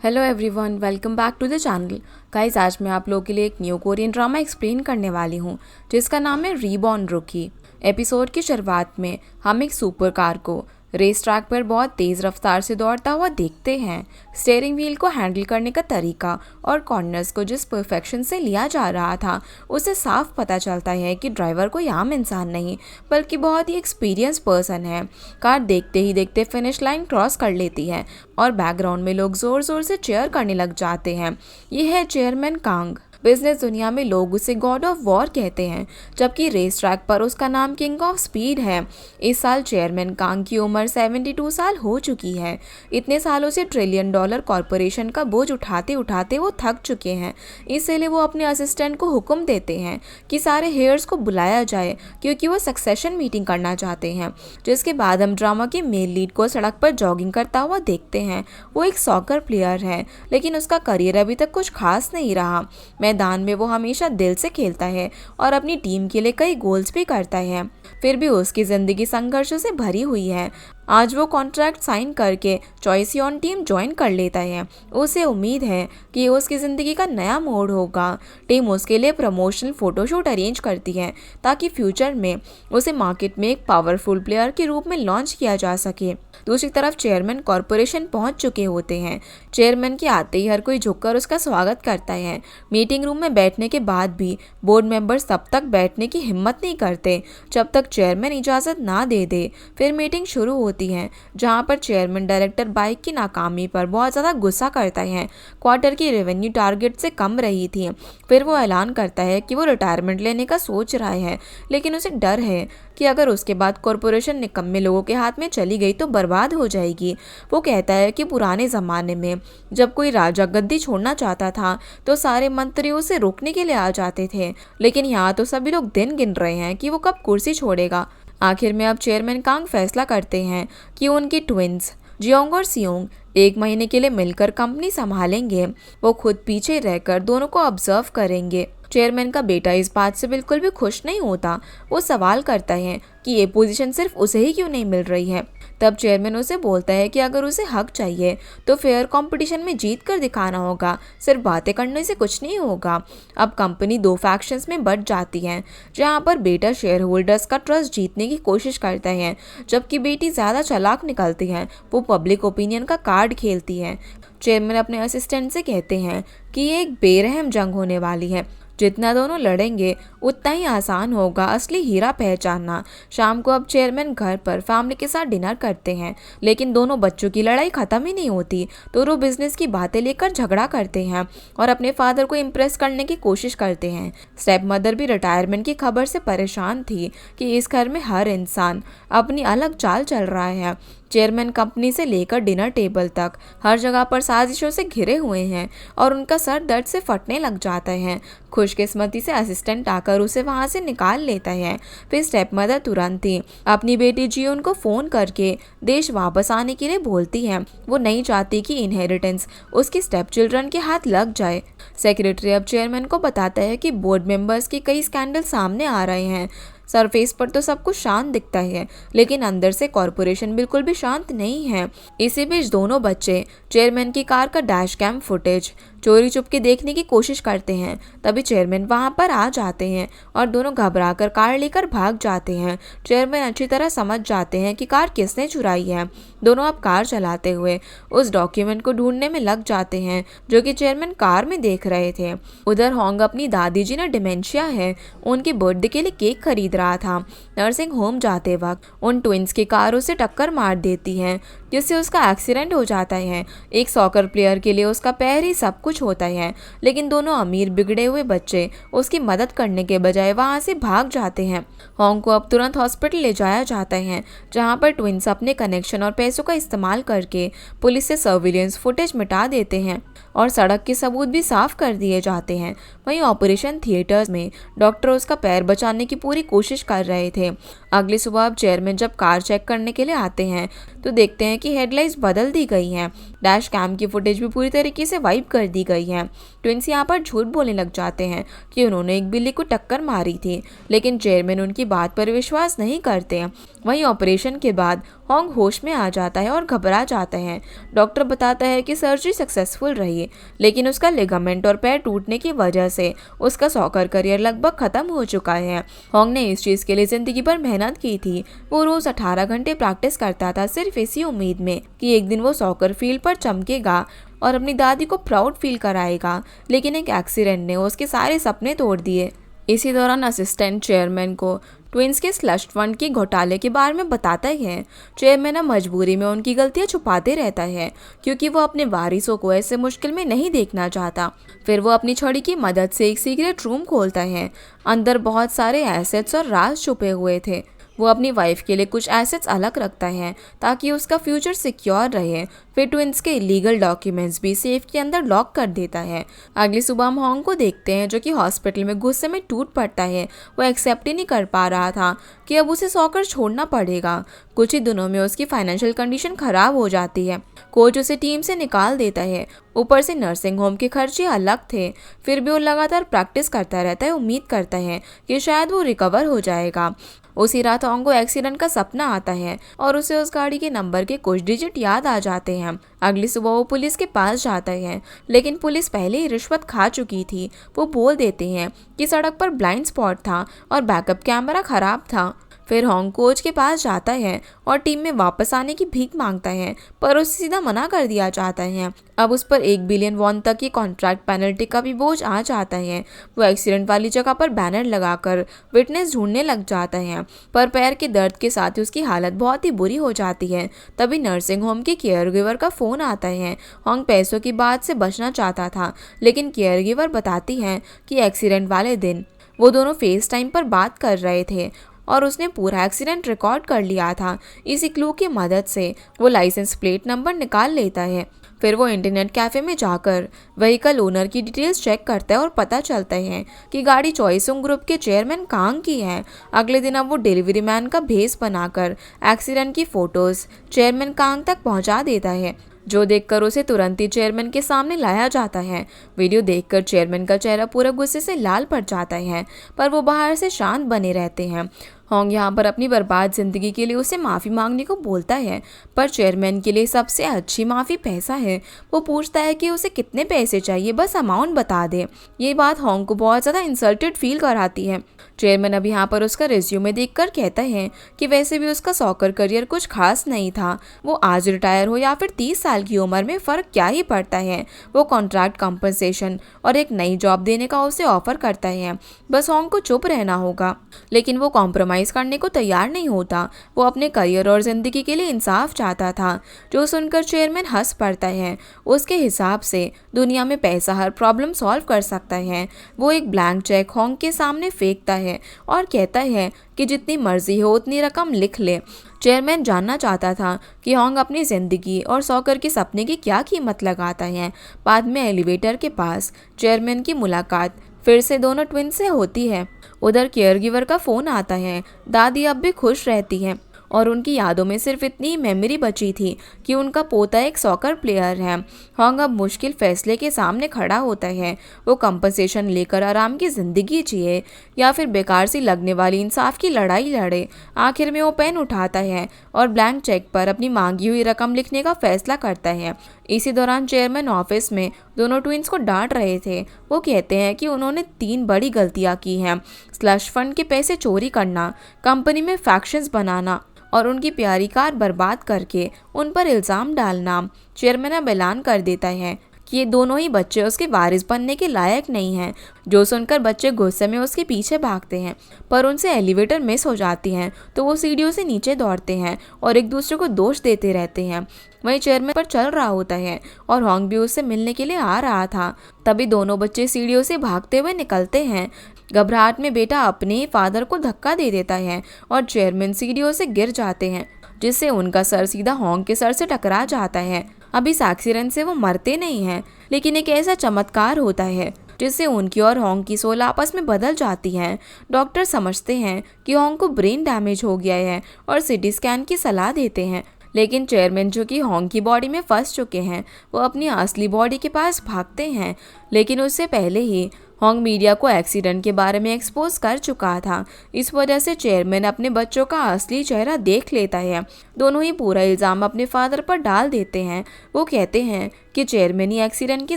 Hello everyone, welcome back to the channel. Guys, आज मैं आप लोगों के लिए एक न्यू कोरियन ड्रामा एक्सप्लेन करने वाली हूँ जिसका नाम है रीबॉर्न रूकी। एपिसोड की शुरुआत में हम एक सुपर कार को रेस ट्रैक पर बहुत तेज़ रफ्तार से दौड़ता हुआ देखते हैं। स्टीयरिंग व्हील को हैंडल करने का तरीका और कॉर्नर्स को जिस परफेक्शन से लिया जा रहा था उससे साफ पता चलता है कि ड्राइवर कोई आम इंसान नहीं बल्कि बहुत ही एक्सपीरियंस पर्सन है। कार देखते ही देखते फिनिश लाइन क्रॉस कर लेती है और बैकग्राउंड में लोग ज़ोर ज़ोर से चीयर करने लग जाते हैं। ये है चेयरमैन कांग। बिजनेस दुनिया में लोग उसे गॉड ऑफ वॉर कहते हैं, जबकि रेस ट्रैक पर उसका नाम किंग ऑफ स्पीड है। इस साल चेयरमैन कांग की उम्र 72 साल हो चुकी है। इतने सालों से $1 ट्रिलियन कॉरपोरेशन का बोझ उठाते उठाते वो थक चुके हैं। इसलिए वो अपने असिस्टेंट को हुक्म देते हैं कि सारे हेयर्स को बुलाया जाए क्योंकि वो सक्सेशन मीटिंग करना चाहते हैं। जिसके बाद हम ड्रामा के मेल लीड को सड़क पर जॉगिंग करता हुआ देखते हैं। वो एक सॉकर प्लेयर है, लेकिन उसका करियर अभी तक कुछ खास नहीं रहा। मैदान में वो हमेशा दिल से खेलता है और अपनी टीम के लिए कई गोल्स भी करता है। फिर भी उसकी ज़िंदगी संघर्षों से भरी हुई है। आज वो कॉन्ट्रैक्ट साइन करके चॉइसियन टीम ज्वाइन कर लेता है। उसे उम्मीद है कि उसकी ज़िंदगी का नया मोड़ होगा। टीम उसके लिए प्रमोशनल फ़ोटोशूट अरेंज करती है ताकि फ्यूचर में उसे मार्केट में एक पावरफुल प्लेयर के रूप में लॉन्च किया जा सके। दूसरी तरफ चेयरमैन कॉरपोरेशन पहुंच चुके होते हैं। चेयरमैन के आते ही हर कोई झुककर उसका स्वागत करता है। मीटिंग रूम में बैठने के बाद भी बोर्ड मेंबर्स तब तक बैठने की हिम्मत नहीं करते जब तक चेयरमैन इजाज़त ना दे दे। फिर मीटिंग शुरू होती है, जहां पर चेयरमैन डायरेक्टर बाइक की नाकामी पर बहुत ज़्यादा गुस्सा करता है। क्वार्टर की रेवेन्यू टारगेट से कम रही थी। फिर वो ऐलान करता है कि वो रिटायरमेंट लेने का सोच रहा है, लेकिन उसे डर है कि अगर उसके बाद कॉरपोरेशन निकम्मे लोगों के हाथ में चली गई तो बर्बाद हो जाएगी। वो कहता है कि पुराने ज़माने में जब कोई राजा गद्दी छोड़ना चाहता था तो सारे मंत्री उसे रोकने के लिए आ जाते थे, लेकिन यहाँ तो सभी लोग दिन गिन रहे हैं कि वो कब कुर्सी छोड़ेगा। आखिर में अब चेयरमैन कांग फैसला करते हैं कि उनकी ट्विंस जियोंग और सियोंग 1 महीने के लिए मिलकर कंपनी संभालेंगे। वो खुद पीछे रहकर दोनों को ऑब्जर्व करेंगे। चेयरमैन का बेटा इस बात से बिल्कुल भी खुश नहीं होता। वो सवाल करता है कि ये पोजीशन सिर्फ उसे ही क्यों नहीं मिल रही है। तब चेयरमैन उसे बोलता है कि अगर उसे हक चाहिए तो फेयर कंपटीशन में जीत कर दिखाना होगा, सिर्फ बातें करने से कुछ नहीं होगा। अब कंपनी 2 फैक्शंस में बंट जाती है, जहां पर बेटा शेयर होल्डर्स का ट्रस्ट जीतने की कोशिश करता है, जबकि बेटी ज़्यादा चालाक निकलती है। वो पब्लिक ओपिनियन का कार्ड खेलती है। चेयरमैन अपने असिस्टेंट से कहते हैं कि ये एक बेरहम जंग होने वाली है। जितना दोनों लड़ेंगे उतना ही आसान होगा असली हीरा पहचानना। शाम को अब चेयरमैन घर पर फैमिली के साथ डिनर करते हैं, लेकिन दोनों बच्चों की लड़ाई ख़त्म ही नहीं होती। तो वो बिजनेस की बातें लेकर झगड़ा करते हैं और अपने फादर को इम्प्रेस करने की कोशिश करते हैं। स्टेप मदर भी रिटायरमेंट की खबर से परेशान थी कि इस घर में हर इंसान अपनी अलग चाल चल रहा है। चेयरमैन कंपनी से लेकर डिनर टेबल तक हर जगह पर साजिशों से घिरे हुए हैं और उनका सर दर्द से फटने लग जाता है। खुशकिस्मती से असिस्टेंट आकर उसे वहां से निकाल लेता है। फिर स्टेप मदर तुरंत ही अपनी बेटी जियोन को फ़ोन करके देश वापस आने के लिए बोलती है। वो नहीं चाहती कि इनहेरिटेंस उसकी स्टेप चिल्ड्रन के हाथ लग जाए। सेक्रेटरी अब चेयरमैन को बताता है कि बोर्ड मेंबर्स के कई स्कैंडल सामने आ रहे हैं। सरफेस पर तो सब कुछ शांत दिखता है, लेकिन अंदर से कॉरपोरेशन बिल्कुल भी शांत नहीं है। इसी बीच दोनों बच्चे चेयरमैन की कार का डैश कैम फुटेज चोरी चुपके देखने की कोशिश करते हैं। तभी चेयरमैन वहां पर आ जाते हैं और दोनों घबराकर कार लेकर भाग जाते हैं। चेयरमैन अच्छी तरह समझ जाते हैं कि कार किसने चुराई है। दोनों अब कार चलाते हुए उस डॉक्यूमेंट को ढूंढने में लग जाते हैं जो कि चेयरमैन कार में देख रहे थे। उधर होंग अपनी दादी जी ने डिमेंशिया है, उनके बर्थडे के लिए केक खरीद रहा था। नर्सिंग होम जाते वक्त उन ट्विंस की कार उसे टक्कर मार देती है, जिससे उसका एक्सीडेंट हो जाता है। एक सॉकर प्लेयर के लिए उसका पैर ही सब कुछ होता है, लेकिन दोनों अमीर बिगड़े हुए बच्चे उसकी मदद करने के बजाय वहां से भाग जाते हैं। होंग को अब तुरंत हॉस्पिटल ले जाया जाता है, जहां पर ट्विंस अपने कनेक्शन और पैसों का इस्तेमाल करके पुलिस से सर्विलेंस फुटेज मिटा देते हैं और सड़क के सबूत भी साफ कर दिए जाते हैं। वहीं ऑपरेशन थिएटर्स में डॉक्टर उसका पैर बचाने की पूरी कोशिश कर रहे थे। अगली सुबह अब चेयरमैन जब कार चेक करने के लिए आते हैं तो देखते हैं कि हेडलाइंस बदल दी गई हैं। डैश कैम की फुटेज भी पूरी तरीके से वाइप कर दी गई है। ट्विंस यहाँ पर झूठ बोलने लग जाते हैं कि उन्होंने एक बिल्ली को टक्कर मारी थी, लेकिन चेयरमैन उनकी बात पर विश्वास नहीं करते। वहीं ऑपरेशन के बाद होंग होश में आ जाता है और घबरा जाता है। डॉक्टर बताता है कि सर्जरी सक्सेसफुल रही, लेकिन उसका लिगामेंट और पैर टूटने की वजह से उसका सॉकर करियर लगभग खत्म हो चुका है। होंग ने इस चीज़ के लिए ज़िंदगी भर मेहनत की थी। वो रोज़ 18 घंटे प्रैक्टिस करता था, सिर्फ इसी उम्मीद में कि एक दिन वो सॉकर फील्ड पर चमकेगा और अपनी दादी को प्राउड फील कराएगा। लेकिन एक एक्सीडेंट ने उसके सारे सपने तोड़ दिए। इसी दौरान असिस्टेंट चेयरमैन को ट्विंस के स्लश फंड के घोटाले के बारे में बताता है। चेयरमैन अब मजबूरी में उनकी गलतियां छुपाते रहता है, क्योंकि वो अपने वारिसों को ऐसे मुश्किल में नहीं देखना चाहता। फिर वो अपनी छड़ी की मदद से एक सीक्रेट रूम खोलता है। अंदर बहुत सारे एसेट्स और राज छुपे हुए थे। वो अपनी वाइफ के लिए कुछ एसेट्स अलग रखता है ताकि उसका फ्यूचर सिक्योर रहे। फिर ट्विंस के इलीगल डॉक्यूमेंट्स भी सेफ के अंदर लॉक कर देता है। अगली सुबह हम होंग को देखते हैं, जो कि हॉस्पिटल में गुस्से में टूट पड़ता है। वो एक्सेप्ट ही नहीं कर पा रहा था कि अब उसे सॉकर छोड़ना पड़ेगा। कुछ ही दिनों में उसकी फाइनेंशियल कंडीशन खराब हो जाती है। कोच उसे टीम से निकाल देता है। ऊपर से नर्सिंग होम के खर्चे अलग थे। फिर भी वो लगातार प्रैक्टिस करता रहता है, उम्मीद करता है कि शायद वो रिकवर हो जाएगा। उसी रात होंग को एक्सीडेंट का सपना आता है और उसे उस गाड़ी के नंबर के कुछ डिजिट याद आ जाते हैं। अगली सुबह वो पुलिस के पास जाता है, लेकिन पुलिस पहले ही रिश्वत खा चुकी थी। वो बोल देते हैं कि सड़क पर ब्लाइंड स्पॉट था और बैकअप कैमरा खराब था। फिर होंग कोच के पास जाता है और टीम में वापस आने की भीख मांगता है, पर उसे सीधा मना कर दिया जाता है। अब उस पर 1 बिलियन वॉन तक की कॉन्ट्रैक्ट पेनल्टी का भी बोझ आ जाता है। वो एक्सीडेंट वाली जगह पर बैनर लगाकर विटनेस ढूंढने लग जाता है, पर पैर के दर्द के साथ ही उसकी हालत बहुत ही बुरी हो जाती है। तभी नर्सिंग होम के केयर गिवर का फ़ोन आता है। होंग पैसों की बात से बचना चाहता था, लेकिन केयर गिवर बताती है कि एक्सीडेंट वाले दिन वो दोनों फेस टाइम पर बात कर रहे थे और उसने पूरा एक्सीडेंट रिकॉर्ड कर लिया था। इसी क्लू की मदद से वो लाइसेंस प्लेट नंबर निकाल लेता है। फिर वो इंटरनेट कैफ़े में जाकर व्हीकल ओनर की डिटेल्स चेक करता है और पता चलता है कि गाड़ी चॉइसुंग ग्रुप के चेयरमैन कांग की है। अगले दिन अब वो डिलीवरी मैन का भेस बनाकर एक्सीडेंट की फ़ोटोज़ चेयरमैन कांग तक पहुंचा देता है, जो देखकर उसे तुरंत ही चेयरमैन के सामने लाया जाता है। वीडियो देखकर चेयरमैन का चेहरा पूरा गुस्से से लाल पड़ जाता है, पर वो बाहर से शांत बने रहते हैं। होंग यहाँ पर अपनी बर्बाद ज़िंदगी के लिए उसे माफ़ी मांगने को बोलता है, पर चेयरमैन के लिए सबसे अच्छी माफ़ी पैसा है। वो पूछता है कि उसे कितने पैसे चाहिए, बस अमाउंट बता दे। ये बात होंग को बहुत ज़्यादा इंसल्टेड फील कराती है। चेयरमैन अब यहाँ पर उसका रिज्यूमे देखकर कहता है कि वैसे भी उसका सॉकर करियर कुछ खास नहीं था। वो आज रिटायर हो या फिर 30 साल की उम्र में फ़र्क क्या ही पड़ता है। वो कॉन्ट्रैक्ट कंपनसेशन और एक नई जॉब देने का उसे ऑफर करता है। बस होंग को चुप रहना होगा, लेकिन वो कॉम्प्रोमाइज़ करने को तैयार नहीं होता। वो अपने करियर और ज़िंदगी के लिए इंसाफ चाहता था। जो सुनकर चेयरमैन हंस पड़ता है। उसके हिसाब से दुनिया में पैसा हर प्रॉब्लम सॉल्व कर सकता है। वो एक ब्लैंक चेक होंग के सामने फेंकता है और कहता है कि जितनी मर्जी हो उतनी रकम लिख ले। चेयरमैन जानना चाहता था कि होंग अपनी ज़िंदगी और सॉकर के सपने की क्या कीमत लगाता है। बाद में एलिवेटर के पास चेयरमैन की मुलाकात फिर से दोनों ट्विन से होती है। उधर केयरगिवर का फ़ोन आता है। दादी अब भी खुश रहती है और उनकी यादों में सिर्फ इतनी मेमोरी बची थी कि उनका पोता एक सॉकर प्लेयर है। होंग अब मुश्किल फैसले के सामने खड़ा होता है। वो कंपनसेशन लेकर आराम की ज़िंदगी जिए या फिर बेकार सी लगने वाली इंसाफ की लड़ाई लड़े। आखिर में वो पेन उठाता है और ब्लैंक चेक पर अपनी मांगी हुई रकम लिखने का फैसला करता है। इसी दौरान चेयरमैन ऑफिस में दोनों ट्विंस को डांट रहे थे। वो कहते हैं कि उन्होंने 3 बड़ी गलतियां की हैं: स्लश फंड के पैसे चोरी करना, कंपनी में फैक्शंस बनाना और उनकी प्यारी कार बर्बाद करके उन पर इल्ज़ाम डालना। चेयरमैन अब ऐलान कर देता है कि ये दोनों ही बच्चे उसके वारिस बनने के लायक नहीं हैं। जो सुनकर बच्चे गुस्से में उसके पीछे भागते हैं, पर उनसे एलिवेटर मिस हो जाती हैं तो वो सीढ़ियों से नीचे दौड़ते हैं और एक दूसरे को दोष देते रहते हैं। वहीं चेयरमैन पर चल रहा होता है और होंग भी उससे मिलने के लिए आ रहा था। तभी दोनों बच्चे सीढ़ियों से भागते हुए निकलते हैं। घबराहट में बेटा अपने फादर को धक्का दे देता है और चेयरमैन सीढ़ियों से गिर जाते हैं, जिससे उनका सर सीधा होंग के सर से टकरा जाता है। अब इस एक्सीडेंट से वो मरते नहीं हैं, लेकिन एक ऐसा चमत्कार होता है जिससे उनकी और होंग की सोल आपस में बदल जाती है। डॉक्टर समझते हैं कि होंग को ब्रेन डैमेज हो गया है और सिटी स्कैन की सलाह देते हैं, लेकिन चेयरमैन जो कि होंग की बॉडी में फंस चुके हैं, वो अपनी असली बॉडी के पास भागते हैं। लेकिन उससे पहले ही होंग मीडिया को एक्सीडेंट के बारे में एक्सपोज कर चुका था। इस वजह से चेयरमैन अपने बच्चों का असली चेहरा देख लेता है। दोनों ही पूरा इल्ज़ाम अपने फादर पर डाल देते हैं। वो कहते हैं कि चेयरमैन ही एक्सीडेंट के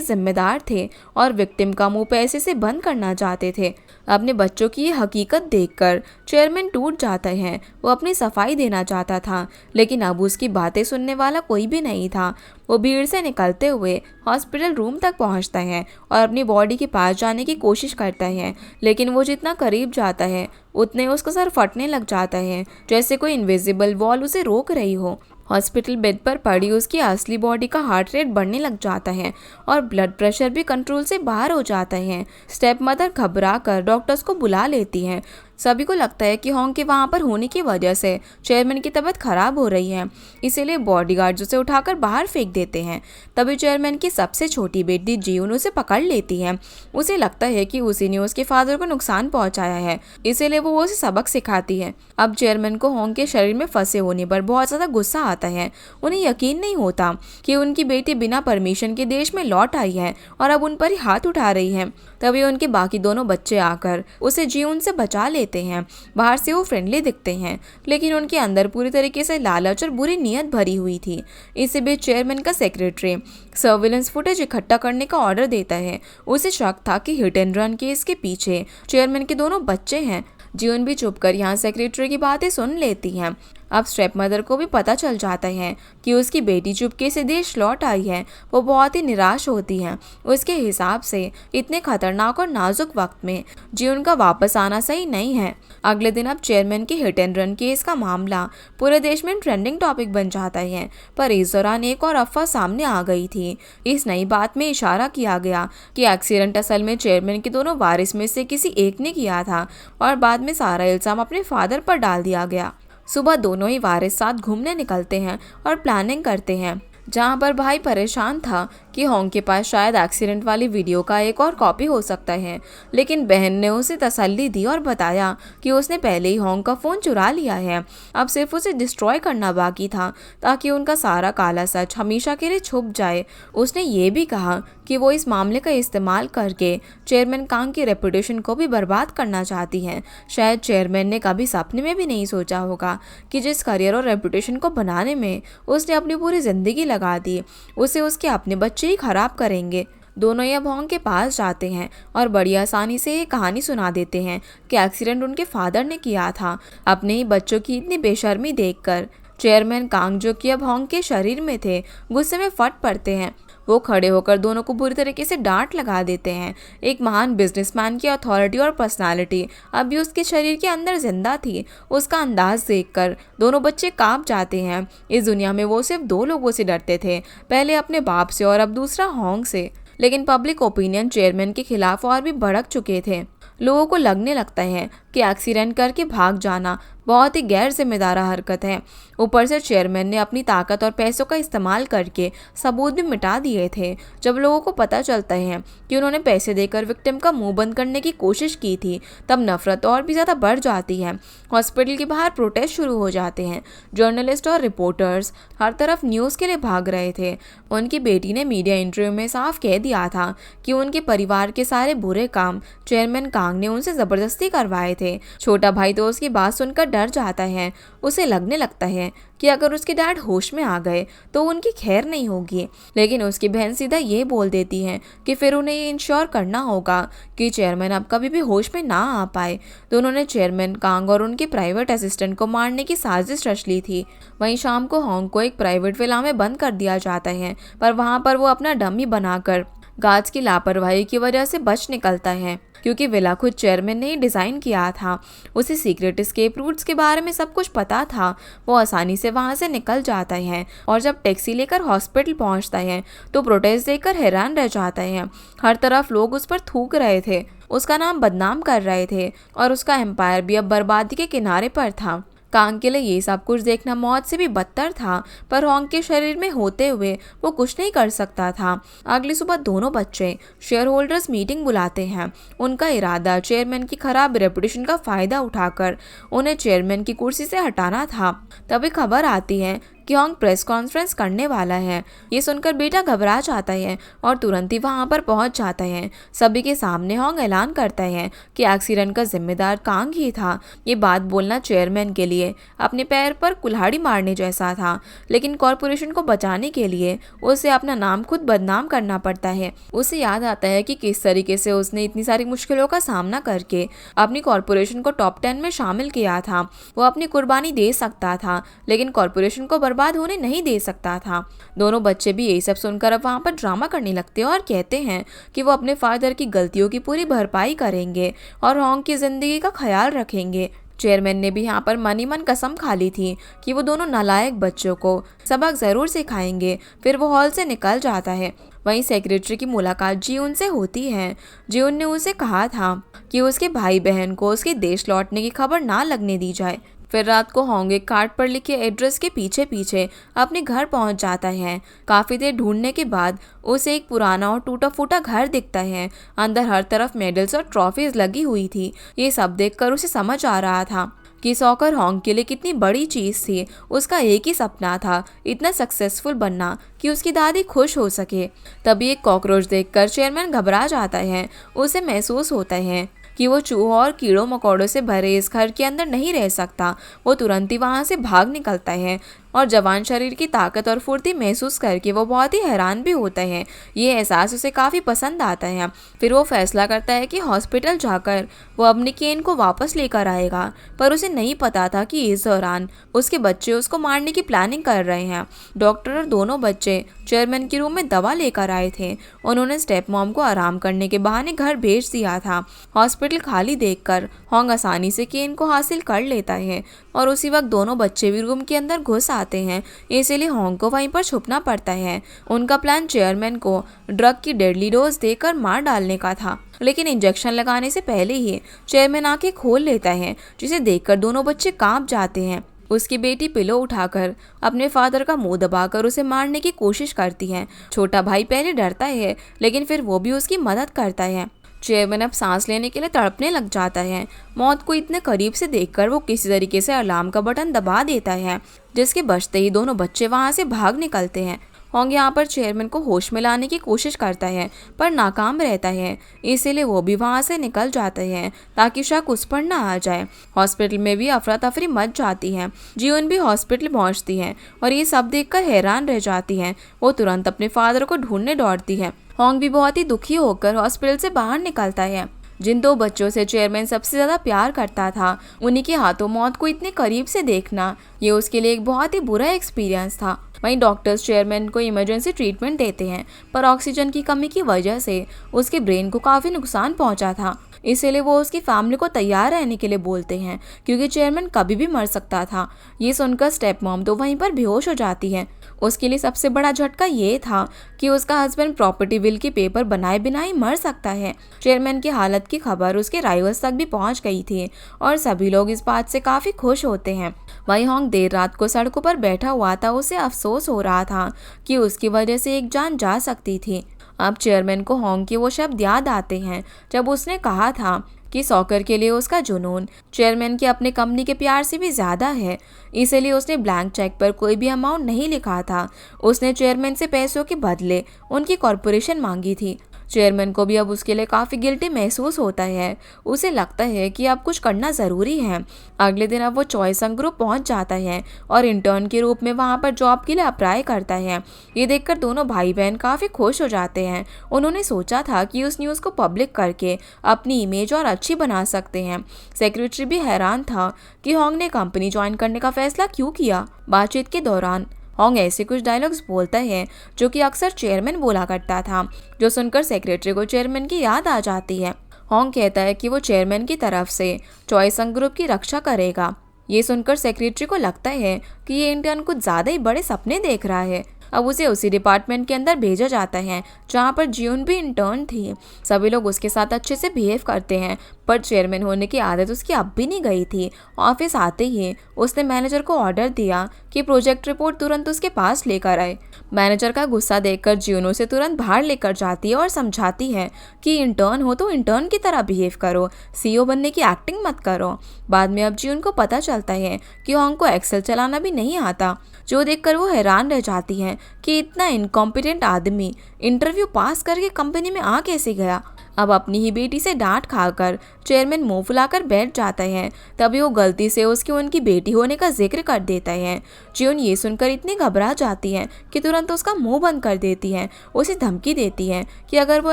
जिम्मेदार थे और विक्टिम का मुंह पैसे से बंद करना चाहते थे। अपने बच्चों की ये हकीकत देखकर चेयरमैन टूट जाता है। वो अपनी सफाई देना चाहता था, लेकिन अब उसकी बातें सुनने वाला कोई भी नहीं था। वो भीड़ से निकलते हुए हॉस्पिटल रूम तक पहुंचता है और अपनी बॉडी के पास जाने की कोशिश करता है, लेकिन वो जितना करीब जाता है उतने उसका सर फटने लग जाता है, जैसे कोई इनविजिबल वॉल उसे रोक रही हो। हॉस्पिटल बेड पर पड़ी उसकी असली बॉडी का हार्ट रेट बढ़ने लग जाता है और ब्लड प्रेशर भी कंट्रोल से बाहर हो जाता है। स्टेप मदर घबरा कर डॉक्टर्स को बुला लेती है। सभी को लगता है कि होंग के वहाँ पर होने की वजह से चेयरमैन की तबीयत खराब हो रही है, इसीलिए बॉडीगार्ड्स उसे उठाकर बाहर फेंक देते हैं। तभी चेयरमैन की सबसे छोटी बेटी जीवन उसे पकड़ लेती है। उसे लगता है कि उसी ने उसके फादर को नुकसान पहुंचाया है, इसीलिए वो उसे सबक सिखाती है। अब चेयरमैन को होंग के शरीर में फंसे होने पर बहुत ज़्यादा गुस्सा आता है। उन्हें यकीन नहीं होता कि उनकी बेटी बिना परमिशन के देश में लौट आई है और अब उन पर ही हाथ उठा रही है। तभी उनके बाकी दोनों बच्चे आकर उसे जीवन से बचा लेते हैं। बाहर से वो फ्रेंडली दिखते हैं, लेकिन उनके अंदर पूरी तरीके से लालच और बुरी नीयत भरी हुई थी। इसी बीच चेयरमैन का सेक्रेटरी सर्विलेंस फुटेज इकट्ठा करने का ऑर्डर देता है। उसे शक था कि हिट एंड रन केस के पीछे चेयरमैन के दोनों बच्चे हैं। जीवन भी चुप कर यहाँ सेक्रेटरी की बातें सुन लेती हैं। अब स्टेप मदर को भी पता चल जाता है कि उसकी बेटी चुपके से देश लौट आई है। वो बहुत ही निराश होती है। उसके हिसाब से इतने खतरनाक और नाजुक वक्त में जीवन का वापस आना सही नहीं है। अगले दिन अब चेयरमैन के हिट एंड रन केस का मामला पूरे देश में ट्रेंडिंग टॉपिक बन जाता है। पर इस दौरान एक और अफवाह सामने आ गई थी। इस नई बात में इशारा किया गया कि एक्सीडेंट असल में चेयरमैन के दोनों वारिस में से किसी एक ने किया था और बाद में सारा इल्जाम अपने फादर पर डाल दिया गया। सुबह दोनों ही वारिस साथ घूमने निकलते हैं और प्लानिंग करते हैं, जहां पर भाई परेशान था कि होंग के पास शायद एक्सीडेंट वाली वीडियो का एक और कॉपी हो सकता है, लेकिन बहन ने उसे तसल्ली दी और बताया कि उसने पहले ही होंग का फ़ोन चुरा लिया है। अब सिर्फ उसे डिस्ट्रॉय करना बाकी था ताकि उनका सारा काला सच हमेशा के लिए छुप जाए। उसने ये भी कहा कि वो इस मामले का इस्तेमाल करके चेयरमैन कांग की रेपुटेशन को भी बर्बाद करना चाहती हैं। शायद चेयरमैन ने कभी सपने में भी नहीं सोचा होगा कि जिस करियर और रेपुटेशन को बनाने में उसने अपनी पूरी ज़िंदगी लगा दी, उसे उसके अपने बच्चे ही खराब करेंगे। दोनों ये होंग के पास जाते हैं और बड़ी आसानी से ये कहानी सुना देते हैं कि एक्सीडेंट उनके फादर ने किया था। अपने ही बच्चों की इतनी बेशर्मी देखकर चेयरमैन कांग, जो कि अब होंग के शरीर में थे, गुस्से में फट पड़ते हैं। वो खड़े होकर दोनों को बुरी तरीके से डांट लगा देते हैं। एक महान बिजनेसमैन की अथॉरिटी और पर्सनालिटी अब भी उसके शरीर के अंदर जिंदा थी। उसका अंदाज देखकर दोनों बच्चे कांप जाते हैं। इस दुनिया में वो सिर्फ दो लोगों से डरते थे, पहले अपने बाप से और अब दूसरा होंग से। लेकिन पब्लिक ओपिनियन चेयरमैन के खिलाफ और भी भड़क चुके थे। लोगों को लगने लगता है कि एक्सीडेंट करके भाग जाना बहुत ही गैर जिम्मेदार हरकत है। ऊपर से चेयरमैन ने अपनी ताकत और पैसों का इस्तेमाल करके सबूत भी मिटा दिए थे। जब लोगों को पता चलता है कि उन्होंने पैसे देकर विक्टिम का मुंह बंद करने की कोशिश की थी, तब नफरत और भी ज़्यादा बढ़ जाती है। हॉस्पिटल के बाहर प्रोटेस्ट शुरू हो जाते हैं। जर्नलिस्ट और रिपोर्टर्स हर तरफ न्यूज़ के लिए भाग रहे थे। उनकी बेटी ने मीडिया इंटरव्यू में साफ कह दिया था कि उनके परिवार के सारे बुरे काम चेयरमैन कांग ने उनसे ज़बरदस्ती करवाए थे। छोटा भाई तो उसकी बात सुनकर डर जाता है। उसे लगने लगता है कि अगर उसके डैड होश में आ गए तो उनकी खैर नहीं होगी। लेकिन उसकी बहन सीधा ये बोल देती है कि फिर उन्हें ये इंश्योर करना होगा कि चेयरमैन अब कभी भी होश में ना आ पाए। दोनों ने चेयरमैन कांग और उनके प्राइवेट असिस्टेंट को मारने की साजिश रच ली थी। वहीं शाम को होंग को एक प्राइवेट विला में बंद कर दिया जाता है, पर वहाँ पर वो अपना डमी बनाकर गार्ड्स की लापरवाही की वजह से बच निकलता है, क्योंकि विला खुद चेयरमैन ने ही डिज़ाइन किया था। उसे सीक्रेट एस्केप रूट्स के बारे में सब कुछ पता था। वो आसानी से वहाँ से निकल जाता है और जब टैक्सी लेकर हॉस्पिटल पहुँचता है तो प्रोटेस्ट देखकर हैरान रह जाता है। हर तरफ लोग उस पर थूक रहे थे, उसका नाम बदनाम कर रहे थे और उसका एम्पायर भी अब बर्बादी के किनारे पर था। कांग के लिए ये सब कुछ देखना मौत से भी बदतर था, पर होंग के शरीर में होते हुए वो कुछ नहीं कर सकता था। अगली सुबह दोनों बच्चे शेयर होल्डर्स मीटिंग बुलाते हैं। उनका इरादा चेयरमैन की खराब रेपुटेशन का फ़ायदा उठाकर उन्हें चेयरमैन की कुर्सी से हटाना था। तभी खबर आती है कि होंग प्रेस कॉन्फ्रेंस करने वाला है। ये सुनकर बेटा घबरा जाता है और तुरंत ही वहां पर पहुंच जाता है। सभी के सामने होंग ऐलान करता है कि एक्सीडेंट का जिम्मेदार कांग ही था। ये बात बोलना चेयरमैन के लिए अपने पैर पर कुल्हाड़ी मारने जैसा था, लेकिन कॉरपोरेशन को बचाने के लिए उसे अपना नाम खुद बदनाम करना पड़ता है। उसे याद आता है कि किस तरीके से उसने इतनी सारी मुश्किलों का सामना करके अपनी कॉरपोरेशन को टॉप 10 में शामिल किया था। वो अपनी कुर्बानी दे सकता था, लेकिन कॉरपोरेशन को बर्बाद होने नहीं दे सकता था। दोनों बच्चे भी यही सब सुनकर अब वहाँ पर ड्रामा करने लगते हैं और कहते हैं कि वो अपने फादर की गलतियों की पूरी भरपाई करेंगे और होंग की जिंदगी का ख्याल रखेंगे। चेयरमैन ने भी यहाँ पर मन ही मन कसम खा ली थी कि वो दोनों नालायक बच्चों को सबक जरूर सिखाएंगे। फिर वो हॉल से निकल जाता है। वहीं सेक्रेटरी की मुलाकात जियोन से होती है। जियोन ने उसे कहा था कि उसके भाई बहन को उसके देश लौटने की खबर ना लगने दी जाए। फिर रात को होंग एक कार्ड पर लिखे एड्रेस के पीछे पीछे अपने घर पहुंच जाता है। काफी देर ढूंढने के बाद उसे एक पुराना और टूटा फूटा घर दिखता है। अंदर हर तरफ मेडल्स और ट्रॉफीज लगी हुई थी। ये सब देखकर उसे समझ आ रहा था कि सॉकर होंग के लिए कितनी बड़ी चीज थी। उसका एक ही सपना था, इतना सक्सेसफुल बनना कि उसकी दादी खुश हो सके। तभी एक कॉकरोच देखकर चेयरमैन घबरा जाता है। उसे महसूस होता है कि वो चूहों और कीड़ों मकोड़ों से भरे इस घर के अंदर नहीं रह सकता। वो तुरंत ही वहां से भाग निकलता है और जवान शरीर की ताकत और फुर्ती महसूस करके वो बहुत ही हैरान भी होता है। ये एहसास उसे काफ़ी पसंद आता है। फिर वो फैसला करता है कि हॉस्पिटल जाकर वो अपनी केन को वापस लेकर आएगा, पर उसे नहीं पता था कि इस दौरान उसके बच्चे उसको मारने की प्लानिंग कर रहे हैं। डॉक्टर और दोनों बच्चे चेयरमैन के रूम में दवा लेकर आए थे। उन्होंने स्टेप मॉम को आराम करने के बहाने घर भेज दिया था। हॉस्पिटल खाली देखकर होंग आसानी से केन को हासिल कर लेता है और उसी वक्त दोनों बच्चे भी रूम के अंदर घुस आते हैं। इसलिए होंग को वहीं पर छुपना पड़ता है। उनका प्लान चेयरमैन को ड्रग की डेडली डोज देकर मार डालने का था, लेकिन इंजेक्शन लगाने से पहले ही चेयरमैन आंखें खोल लेता है, जिसे देखकर दोनों बच्चे कांप जाते हैं। उसकी बेटी पिलो उठाकर अपने फादर का मुंह दबाकर उसे मारने की कोशिश करती है। छोटा भाई पहले डरता है, लेकिन फिर वो भी उसकी मदद करता है। चेयरमैन अब सांस लेने के लिए तड़पने लग जाता है। मौत को इतने करीब से देखकर वो किसी तरीके से अलार्म का बटन दबा देता है, जिसके बजते ही दोनों बच्चे वहां से भाग निकलते हैं। होंग यहाँ पर चेयरमैन को होश में लाने की कोशिश करता है, पर नाकाम रहता है। इसीलिए वो भी वहां से निकल जाते हैं ताकि शक उस पर ना आ जाए। हॉस्पिटल में भी अफरा तफरी मच जाती है। जियोन भी हॉस्पिटल पहुंचती है और ये सब देखकर हैरान रह जाती है। वो तुरंत अपने फादर को ढूंढने दौड़ती है। होंग भी बहुत ही दुखी होकर हॉस्पिटल से बाहर निकलता है। जिन दो बच्चों से चेयरमैन सबसे ज्यादा प्यार करता था, उन्हीं के हाथों मौत को इतने करीब से देखना, ये उसके लिए एक बहुत ही बुरा एक्सपीरियंस था। वहीं डॉक्टर्स चेयरमैन को इमरजेंसी ट्रीटमेंट देते हैं, पर ऑक्सीजन की कमी की वजह से उसके ब्रेन को काफी नुकसान पहुंचा था। इसीलिए वो उसकी फैमिली को तैयार रहने के लिए बोलते हैं, क्योंकि चेयरमैन कभी भी मर सकता था। ये सुनकर स्टेप मॉम तो वहीं पर बेहोश हो जाती है। उसके लिए सबसे बड़ा झटका ये था कि उसका हस्बैंड प्रॉपर्टी बिल के पेपर बनाए बिना ही मर सकता है। चेयरमैन की हालत की खबर उसके राइवल्स तक भी पहुंच गई थी और सभी लोग इस बात से काफी खुश होते हैं। वहीं होंग देर रात को सड़कों पर बैठा हुआ था। उसे अफसोस हो रहा था कि उसकी वजह से एक जान जा सकती थी। अब चेयरमैन को होंग के वो शब्द याद आते हैं जब उसने कहा था कि सॉकर के लिए उसका जुनून चेयरमैन के अपने कंपनी के प्यार से भी ज्यादा है। इसलिए उसने ब्लैंक चेक पर कोई भी अमाउंट नहीं लिखा था। उसने चेयरमैन से पैसों के बदले उनकी कॉर्पोरेशन मांगी थी। चेयरमैन को भी अब उसके लिए काफ़ी गिल्टी महसूस होता है। उसे लगता है कि अब कुछ करना ज़रूरी है। अगले दिन अब वो चॉयसंग ग्रुप पहुंच जाता है और इंटर्न के रूप में वहां पर जॉब के लिए अप्लाई करता है। ये देखकर दोनों भाई बहन काफ़ी खुश हो जाते हैं। उन्होंने सोचा था कि उस न्यूज़ को पब्लिक करके अपनी इमेज और अच्छी बना सकते हैं। सेक्रेटरी भी हैरान था कि होंग ने कंपनी ज्वाइन करने का फैसला क्यों किया। बातचीत के दौरान होंग ऐसे कुछ डायलॉग्स बोलता है जो कि अक्सर चेयरमैन बोला करता था, जो सुनकर सेक्रेटरी को चेयरमैन की याद आ जाती है। होंग कहता है कि वो चेयरमैन की तरफ से चॉयसंग ग्रुप की रक्षा करेगा। ये सुनकर सेक्रेटरी को लगता है कि ये इंटर्न कुछ ज़्यादा ही बड़े सपने देख रहा है। अब उसे उसी डिपार्टमेंट के अंदर भेजा जाता है जहाँ पर जियोन भी इंटर्न थी। सभी लोग उसके साथ अच्छे से बिहेव करते हैं, पर चेयरमैन होने की आदत उसकी अब भी नहीं गई थी। ऑफिस आते ही उसने मैनेजर को ऑर्डर दिया कि प्रोजेक्ट रिपोर्ट तुरंत उसके पास लेकर आए। मैनेजर का गुस्सा देखकर जियोन उसे तुरंत बाहर लेकर जाती है और समझाती है कि इंटर्न हो तो इंटर्न की तरह बिहेव करो, सीईओ बनने की एक्टिंग मत करो। बाद में अब जियोन को पता चलता है कि होंग को एक्सेल चलाना भी नहीं आता, जो देखकर वो हैरान रह जाती है कि इतना इनकॉम्पिटेंट आदमी इंटरव्यू पास करके कंपनी में आ कैसे गया। अब अपनी ही बेटी से डांट खाकर चेयरमैन मुंह फुलाकर बैठ जाता है। तभी वो गलती से उनकी बेटी होने का जिक्र कर देता है। जियोन ये सुनकर इतनी घबरा जाती है कि तुरंत उसका मुंह बंद कर देती है। उसे धमकी देती है कि अगर वो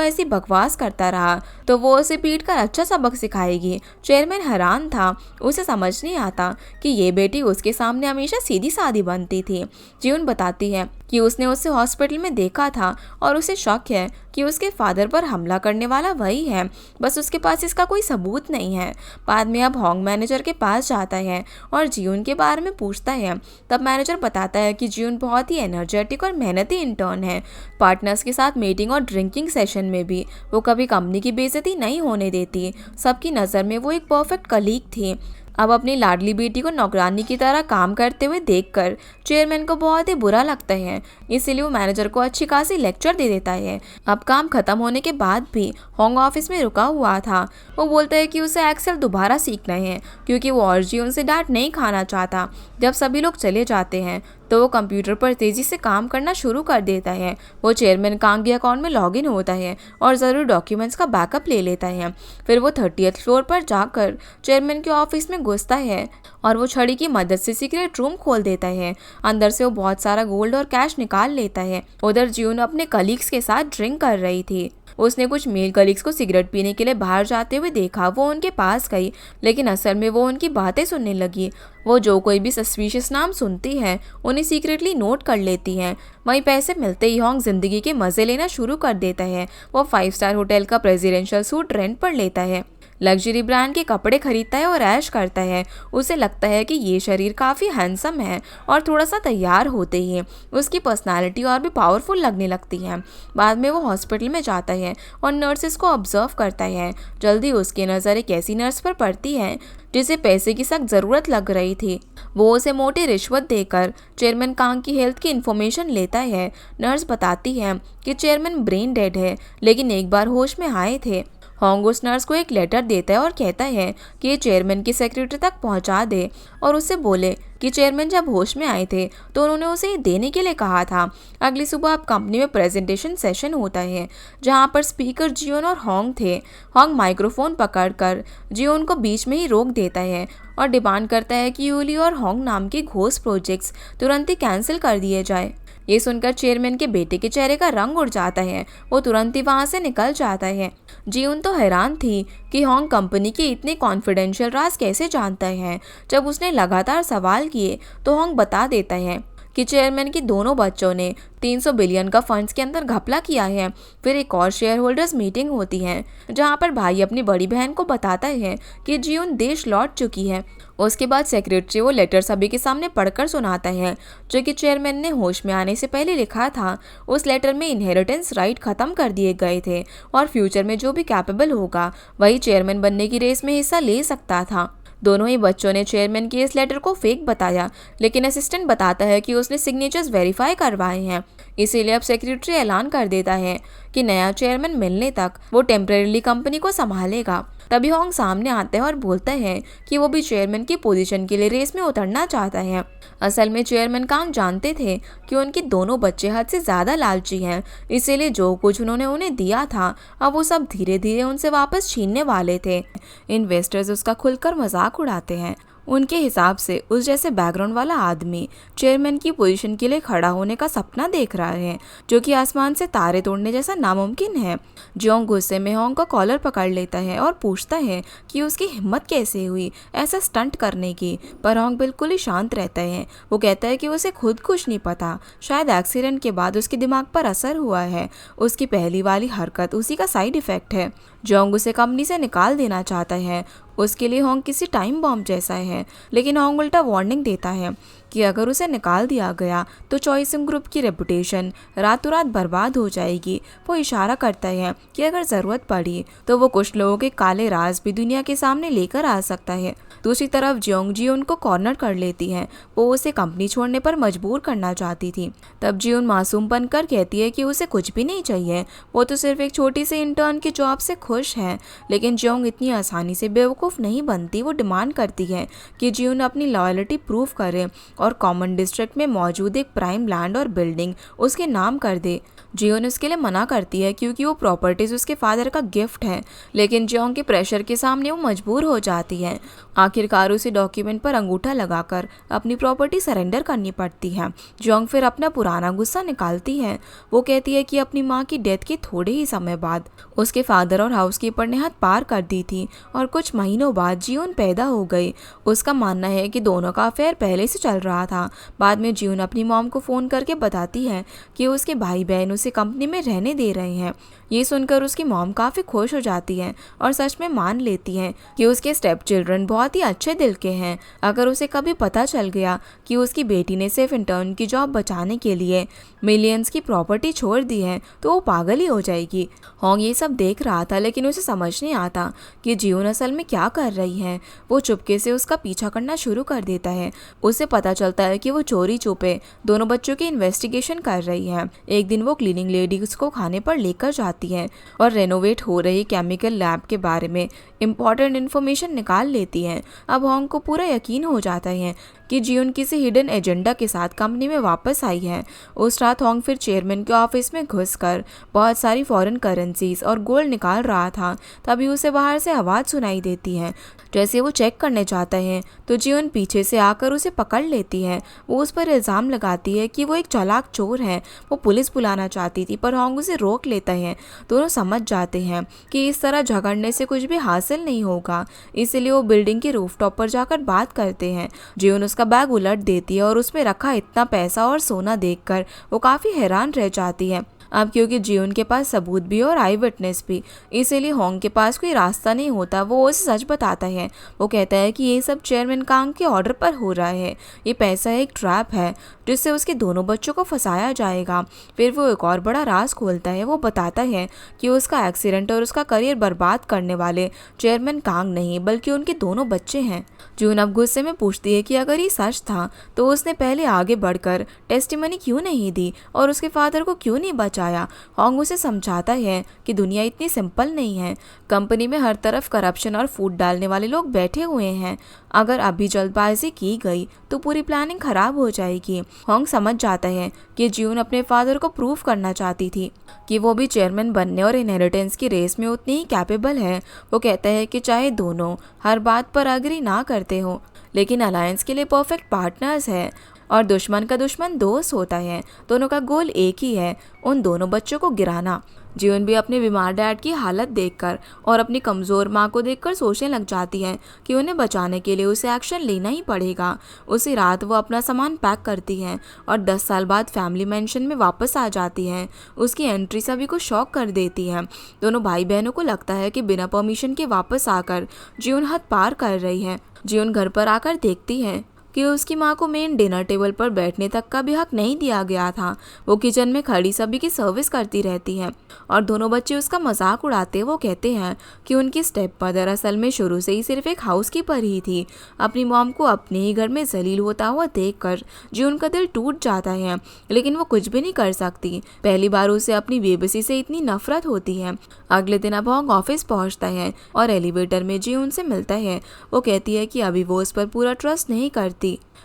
ऐसी बकवास करता रहा तो वो उसे पीट कर अच्छा सबक सिखाएगी। चेयरमैन हैरान था, उसे समझ नहीं आता कि ये बेटी उसके सामने हमेशा सीधी सादी बनती थी। जियोन बताती है कि उसने उसे हॉस्पिटल में देखा था और उसे शक है कि उसके फादर पर हमला करने वाला वही है, बस उसके पास इसका कोई सबूत नहीं है। बाद में अब होंग मैनेजर के पास जाता है और जियोन के बारे में पूछता है। तब मैनेजर बताता है कि जियोन बहुत ही एनर्जेटिक और मेहनती इंटर्न है। पार्टनर्स के साथ मीटिंग और ड्रिंकिंग सेशन में भी वो कभी कंपनी की बेइज्जती नहीं होने देती। सबकी नज़र में वो एक परफेक्ट कलीग थी। अब अपनी लाडली बेटी को नौकरानी की तरह काम करते हुए देखकर चेयरमैन को बहुत ही बुरा लगता है, इसीलिए वो मैनेजर को अच्छी खासी लेक्चर दे देता है। अब काम खत्म होने के बाद भी होंग ऑफिस में रुका हुआ था। वो बोलता है कि उसे एक्सेल दोबारा सीखना है क्योंकि वो और जियोन से डांट नहीं खाना चाहता। जब सभी लोग चले जाते हैं तो वो कंप्यूटर पर तेजी से काम करना शुरू कर देता है। वो चेयरमैन कांग के अकाउंट में लॉगिन होता है और ज़रूरी डॉक्यूमेंट्स का बैकअप ले लेता है। फिर वो 30th फ्लोर पर जाकर चेयरमैन के ऑफिस में घुसता है और वो छड़ी की मदद से सीक्रेट रूम खोल देता है। अंदर से वो बहुत सारा गोल्ड और कैश निकाल लेता है। उधर जियोन अपने कलीग्स के साथ ड्रिंक कर रही थी। उसने कुछ मेल कलीग्स को सिगरेट पीने के लिए बाहर जाते हुए देखा। वो उनके पास गई, लेकिन असल में वो उनकी बातें सुनने लगी। वो जो कोई भी सस्पिशियस नाम सुनती है उन्हें सीक्रेटली नोट कर लेती है। वहीं पैसे मिलते ही होंग जिंदगी के मज़े लेना शुरू कर देता है। वो 5 स्टार होटल का प्रेसिडेंशियल सूट रेंट पर लेता है, लग्जरी ब्रांड के कपड़े खरीदता है और ऐश करता है। उसे लगता है कि ये शरीर काफ़ी हैंडसम है और थोड़ा सा तैयार होते ही उसकी पर्सनालिटी और भी पावरफुल लगने लगती है। बाद में वो हॉस्पिटल में जाता है और नर्सेस को ऑब्जर्व करता है। जल्दी उसकी नज़र एक ऐसी नर्स पर पड़ती है जिसे पैसे की सख्त ज़रूरत लग रही थी। वो उसे मोटी रिश्वत देकर चेयरमैन कांग की हेल्थ की इन्फॉर्मेशन लेता है। नर्स बताती है कि चेयरमैन ब्रेन डेड है, लेकिन एक बार होश में आए थे। होंग उस नर्स को एक लेटर देता है और कहता है कि ये चेयरमैन की सेक्रेटरी तक पहुंचा दे और उससे बोले कि चेयरमैन जब होश में आए थे तो उन्होंने उसे ये देने के लिए कहा था। अगली सुबह अब कंपनी में प्रेजेंटेशन सेशन होता है जहां पर स्पीकर जियोन और होंग थे। होंग माइक्रोफोन पकड़कर जियोन को बीच में ही रोक देता है और डिमांड करता है कि यूली और होंग नाम के घोस्ट प्रोजेक्ट्स तुरंत ही कैंसिल कर दिए जाए। ये सुनकर चेयरमैन के बेटे के चेहरे का रंग उड़ जाता है। वो तुरंत ही वहां से निकल जाता है। जियोन तो हैरान थी कि होंग कंपनी के इतने कॉन्फिडेंशियल राज कैसे जानता है। जब उसने लगातार सवाल किए तो होंग बता देता है कि चेयरमैन के दोनों बच्चों ने 300 बिलियन का फंड्स के अंदर घपला किया है। फिर एक और शेयर होल्डर्स मीटिंग होती है जहां पर भाई अपनी बड़ी बहन को बताता है कि जियोन देश लौट चुकी है। उसके बाद सेक्रेटरी वो लेटर सभी के सामने पढ़कर सुनाता है जो कि चेयरमैन ने होश में आने से पहले लिखा था। उस लेटर में इनहेरिटेंस राइट खत्म कर दिए गए थे और फ्यूचर में जो भी कैपेबल होगा वही चेयरमैन बनने की रेस में हिस्सा ले सकता था। दोनों ही बच्चों ने चेयरमैन के इस लेटर को फेक बताया, लेकिन असिस्टेंट बताता है कि उसने सिग्नेचर्स वेरीफाई करवाए हैं। इसीलिए अब सेक्रेटरी ऐलान कर देता है कि नया चेयरमैन मिलने तक वो टेम्परेरीली कंपनी को संभालेगा। तभी होंग सामने आता है और बोलता है कि वो भी चेयरमैन की पोजीशन के लिए रेस में उतरना चाहता है। असल में चेयरमैन कांग जानते थे कि उनके दोनों बच्चे हद से ज़्यादा लालची हैं, इसीलिए जो कुछ उन्होंने उन्हें दिया था अब वो सब धीरे धीरे उनसे वापस छीनने वाले थे। इन्वेस्टर्स उसका खुलकर मजाक उड़ाते हैं। उनके हिसाब से उस जैसे बैकग्राउंड वाला आदमी चेयरमैन की पोजीशन के लिए खड़ा होने का सपना देख रहा है, जो कि आसमान से तारे तोड़ने जैसा नामुमकिन है। जियोंग गुस्से में होंग का कॉलर पकड़ लेता है और पूछता है कि उसकी हिम्मत कैसे हुई ऐसा स्टंट करने की, पर होंग बिल्कुल ही शांत रहता है। वो कहता है कि उसे खुद कुछ नहीं पता, शायद एक्सीडेंट के बाद उसके दिमाग पर असर हुआ है। उसकी पहली वाली हरकत उसी का साइड इफेक्ट है। जियोंग उसे कंपनी से निकाल देना चाहता है। उसके लिए होंग किसी टाइम बॉम्ब जैसा है, लेकिन होंग उल्टा वार्निंग देता है कि अगर उसे निकाल दिया गया तो चॉइसिम ग्रुप की रेपुटेशन रातों रात बर्बाद हो जाएगी। वो इशारा करता है कि अगर ज़रूरत पड़ी तो वो कुछ लोगों के काले राज भी दुनिया के सामने लेकर आ सकता है। दूसरी तरफ जियोंग जियोन को कॉर्नर कर लेती है। वो उसे कंपनी छोड़ने पर मजबूर करना चाहती थी। तब जियोन मासूम बनकर कहती है कि उसे कुछ भी नहीं चाहिए, वो तो सिर्फ एक छोटी सी इंटर्न की जॉब से खुश है। लेकिन जियोंग इतनी आसानी से बेवकूफ़ नहीं बनती। वो डिमांड करती है कि जियोन अपनी लॉयल्टी प्रूव करे और कॉमन डिस्ट्रिक्ट में मौजूद एक प्राइम लैंड और बिल्डिंग उसके नाम कर दे। जियोन इसके लिए मना करती है क्योंकि वो प्रॉपर्टीज़ उसके फादर का गिफ्ट है, लेकिन जियोंग के प्रेशर के सामने वो मजबूर हो जाती है। आखिरकार उसे डॉक्यूमेंट पर अंगूठा लगाकर अपनी प्रॉपर्टी सरेंडर करनी पड़ती है। जियोंग फिर अपना पुराना गुस्सा निकालती है। वो कहती है कि अपनी माँ की डेथ के थोड़े ही समय बाद उसके फादर और हाउसकीपर ने हद पार कर दी थी और कुछ महीनों बाद जियोन पैदा हो गई। उसका मानना है कि दोनों का अफेयर पहले से चल रहा था। बाद में जियोन अपनी मॉम को फ़ोन करके बताती है कि उसके भाई बहन उसे कंपनी में रहने दे रहे हैं। ये सुनकर उसकी मॉम काफ़ी खुश हो जाती है और सच में मान लेती है कि उसके स्टेप चिल्ड्रन बहुत ही अच्छे दिल के हैं। अगर उसे कभी पता चल गया कि उसकी बेटी ने सिर्फ इंटर्न की जॉब बचाने के लिए मिलियंस की प्रॉपर्टी छोड़ दी है तो वो पागल ही हो जाएगी। होंग ये सब देख रहा था, लेकिन उसे समझ नहीं आता कि जियोन असल में क्या कर रही है। वो चुपके से उसका पीछा करना शुरू कर देता है। उसे पता चलता है कि वो चोरी छुपे दोनों बच्चों की इन्वेस्टिगेशन कर रही है। एक दिन वो क्लीनिंग लेडीज को खाने पर लेकर जाती है और रेनोवेट हो रही केमिकल लैब के बारे में इम्पॉर्टेंट इन्फॉर्मेशन निकाल लेती है। अब होंग को पूरा यकीन हो जाता है कि जियोन किसी हिडन एजेंडा के साथ कंपनी में वापस आई है। उस रात होंग फिर चेयरमैन के ऑफिस में घुसकर बहुत सारी फॉरेन करेंसीज और गोल्ड निकाल रहा था। तभी उसे बाहर से आवाज़ सुनाई देती है। जैसे वो चेक करने जाता है तो जियोन पीछे से आकर उसे पकड़ लेती है। वो उस पर इल्ज़ाम लगाती है कि वो एक चालाक चोर है। वो पुलिस बुलाना चाहती थी पर होंग उसे रोक लेता है। दोनों समझ जाते हैं कि इस तरह झगड़ने से कुछ भी हासिल नहीं होगा, इसलिए वो बिल्डिंग के रूफटॉप पर जाकर बात करते हैं। जियोन उसका बैग उलट देती है और उसमें रखा इतना पैसा और सोना देखकर वो काफ़ी हैरान रह जाती है। अब क्योंकि जियोन के पास सबूत भी और आई विटनेस भी, इसीलिए होंग के पास कोई रास्ता नहीं होता। वो उसे सच बताता है। वो कहता है कि ये सब चेयरमैन कांग के ऑर्डर पर हो रहा है। ये पैसा एक ट्रैप है जिससे उसके दोनों बच्चों को फंसाया जाएगा। फिर वो एक और बड़ा राज खोलता है। वो बताता है कि उसका एक्सीडेंट और उसका करियर बर्बाद करने वाले चेयरमैन कांग नहीं बल्कि उनके दोनों बच्चे हैं। जियोन अब गुस्से में पूछती है कि अगर ये सच था तो उसने पहले आगे बढ़कर टेस्टिमनी क्यों नहीं दी और उसके फादर को क्यों नहीं बचाया। होंग उसे समझाता है कि दुनिया इतनी सिंपल नहीं है। कंपनी में हर तरफ करप्शन और फूट डालने वाले लोग बैठे हुए हैं। अगर अभी जल्दबाजी की गई तो पूरी प्लानिंग खराब हो जाएगी। होंग समझ जाता है कि जियोन अपने फादर को प्रूव करना चाहती थी कि वो भी चेयरमैन बनने और इनहेरिटेंस की रेस में उतनी ही कैपेबल है। वो कहता है कि चाहे दोनों हर बात पर अग्री ना करते हो, लेकिन अलायंस के लिए परफेक्ट पार्टनर्स है और दुश्मन का दुश्मन दोस्त होता है। दोनों का गोल एक ही है, उन दोनों बच्चों को गिराना। जियोन भी अपने बीमार डैड की हालत देखकर और अपनी कमज़ोर माँ को देखकर सोचने लग जाती है कि उन्हें बचाने के लिए उसे एक्शन लेना ही पड़ेगा। उसी रात वो अपना सामान पैक करती है और 10 साल बाद फैमिली मेंशन में वापस आ जाती है। उसकी एंट्री सभी को शॉक कर देती है। दोनों भाई बहनों को लगता है कि बिना परमिशन के वापस आकर जियोन हद पार कर रही है। जियोन घर पर आकर देखती है कि उसकी माँ को मेन डिनर टेबल पर बैठने तक का भी हक नहीं दिया गया था। वो किचन में खड़ी सभी की सर्विस करती रहती है और दोनों बच्चे उसका मजाक उड़ाते। वो कहते हैं कि उनकी स्टेप मदर असल में शुरू से ही सिर्फ एक हाउसकीपर ही थी। अपनी मॉम को अपने ही घर में जलील होता हुआ देखकर जियोन का दिल टूट जाता है, लेकिन वो कुछ भी नहीं कर सकती। पहली बार उसे अपनी बेबसी से इतनी नफरत होती है। अगले दिन अब होंग ऑफिस पहुंचता है और एलिवेटर में जियोन से मिलता है। वो कहती है कि अभी वो उस पर पूरा ट्रस्ट नहीं करती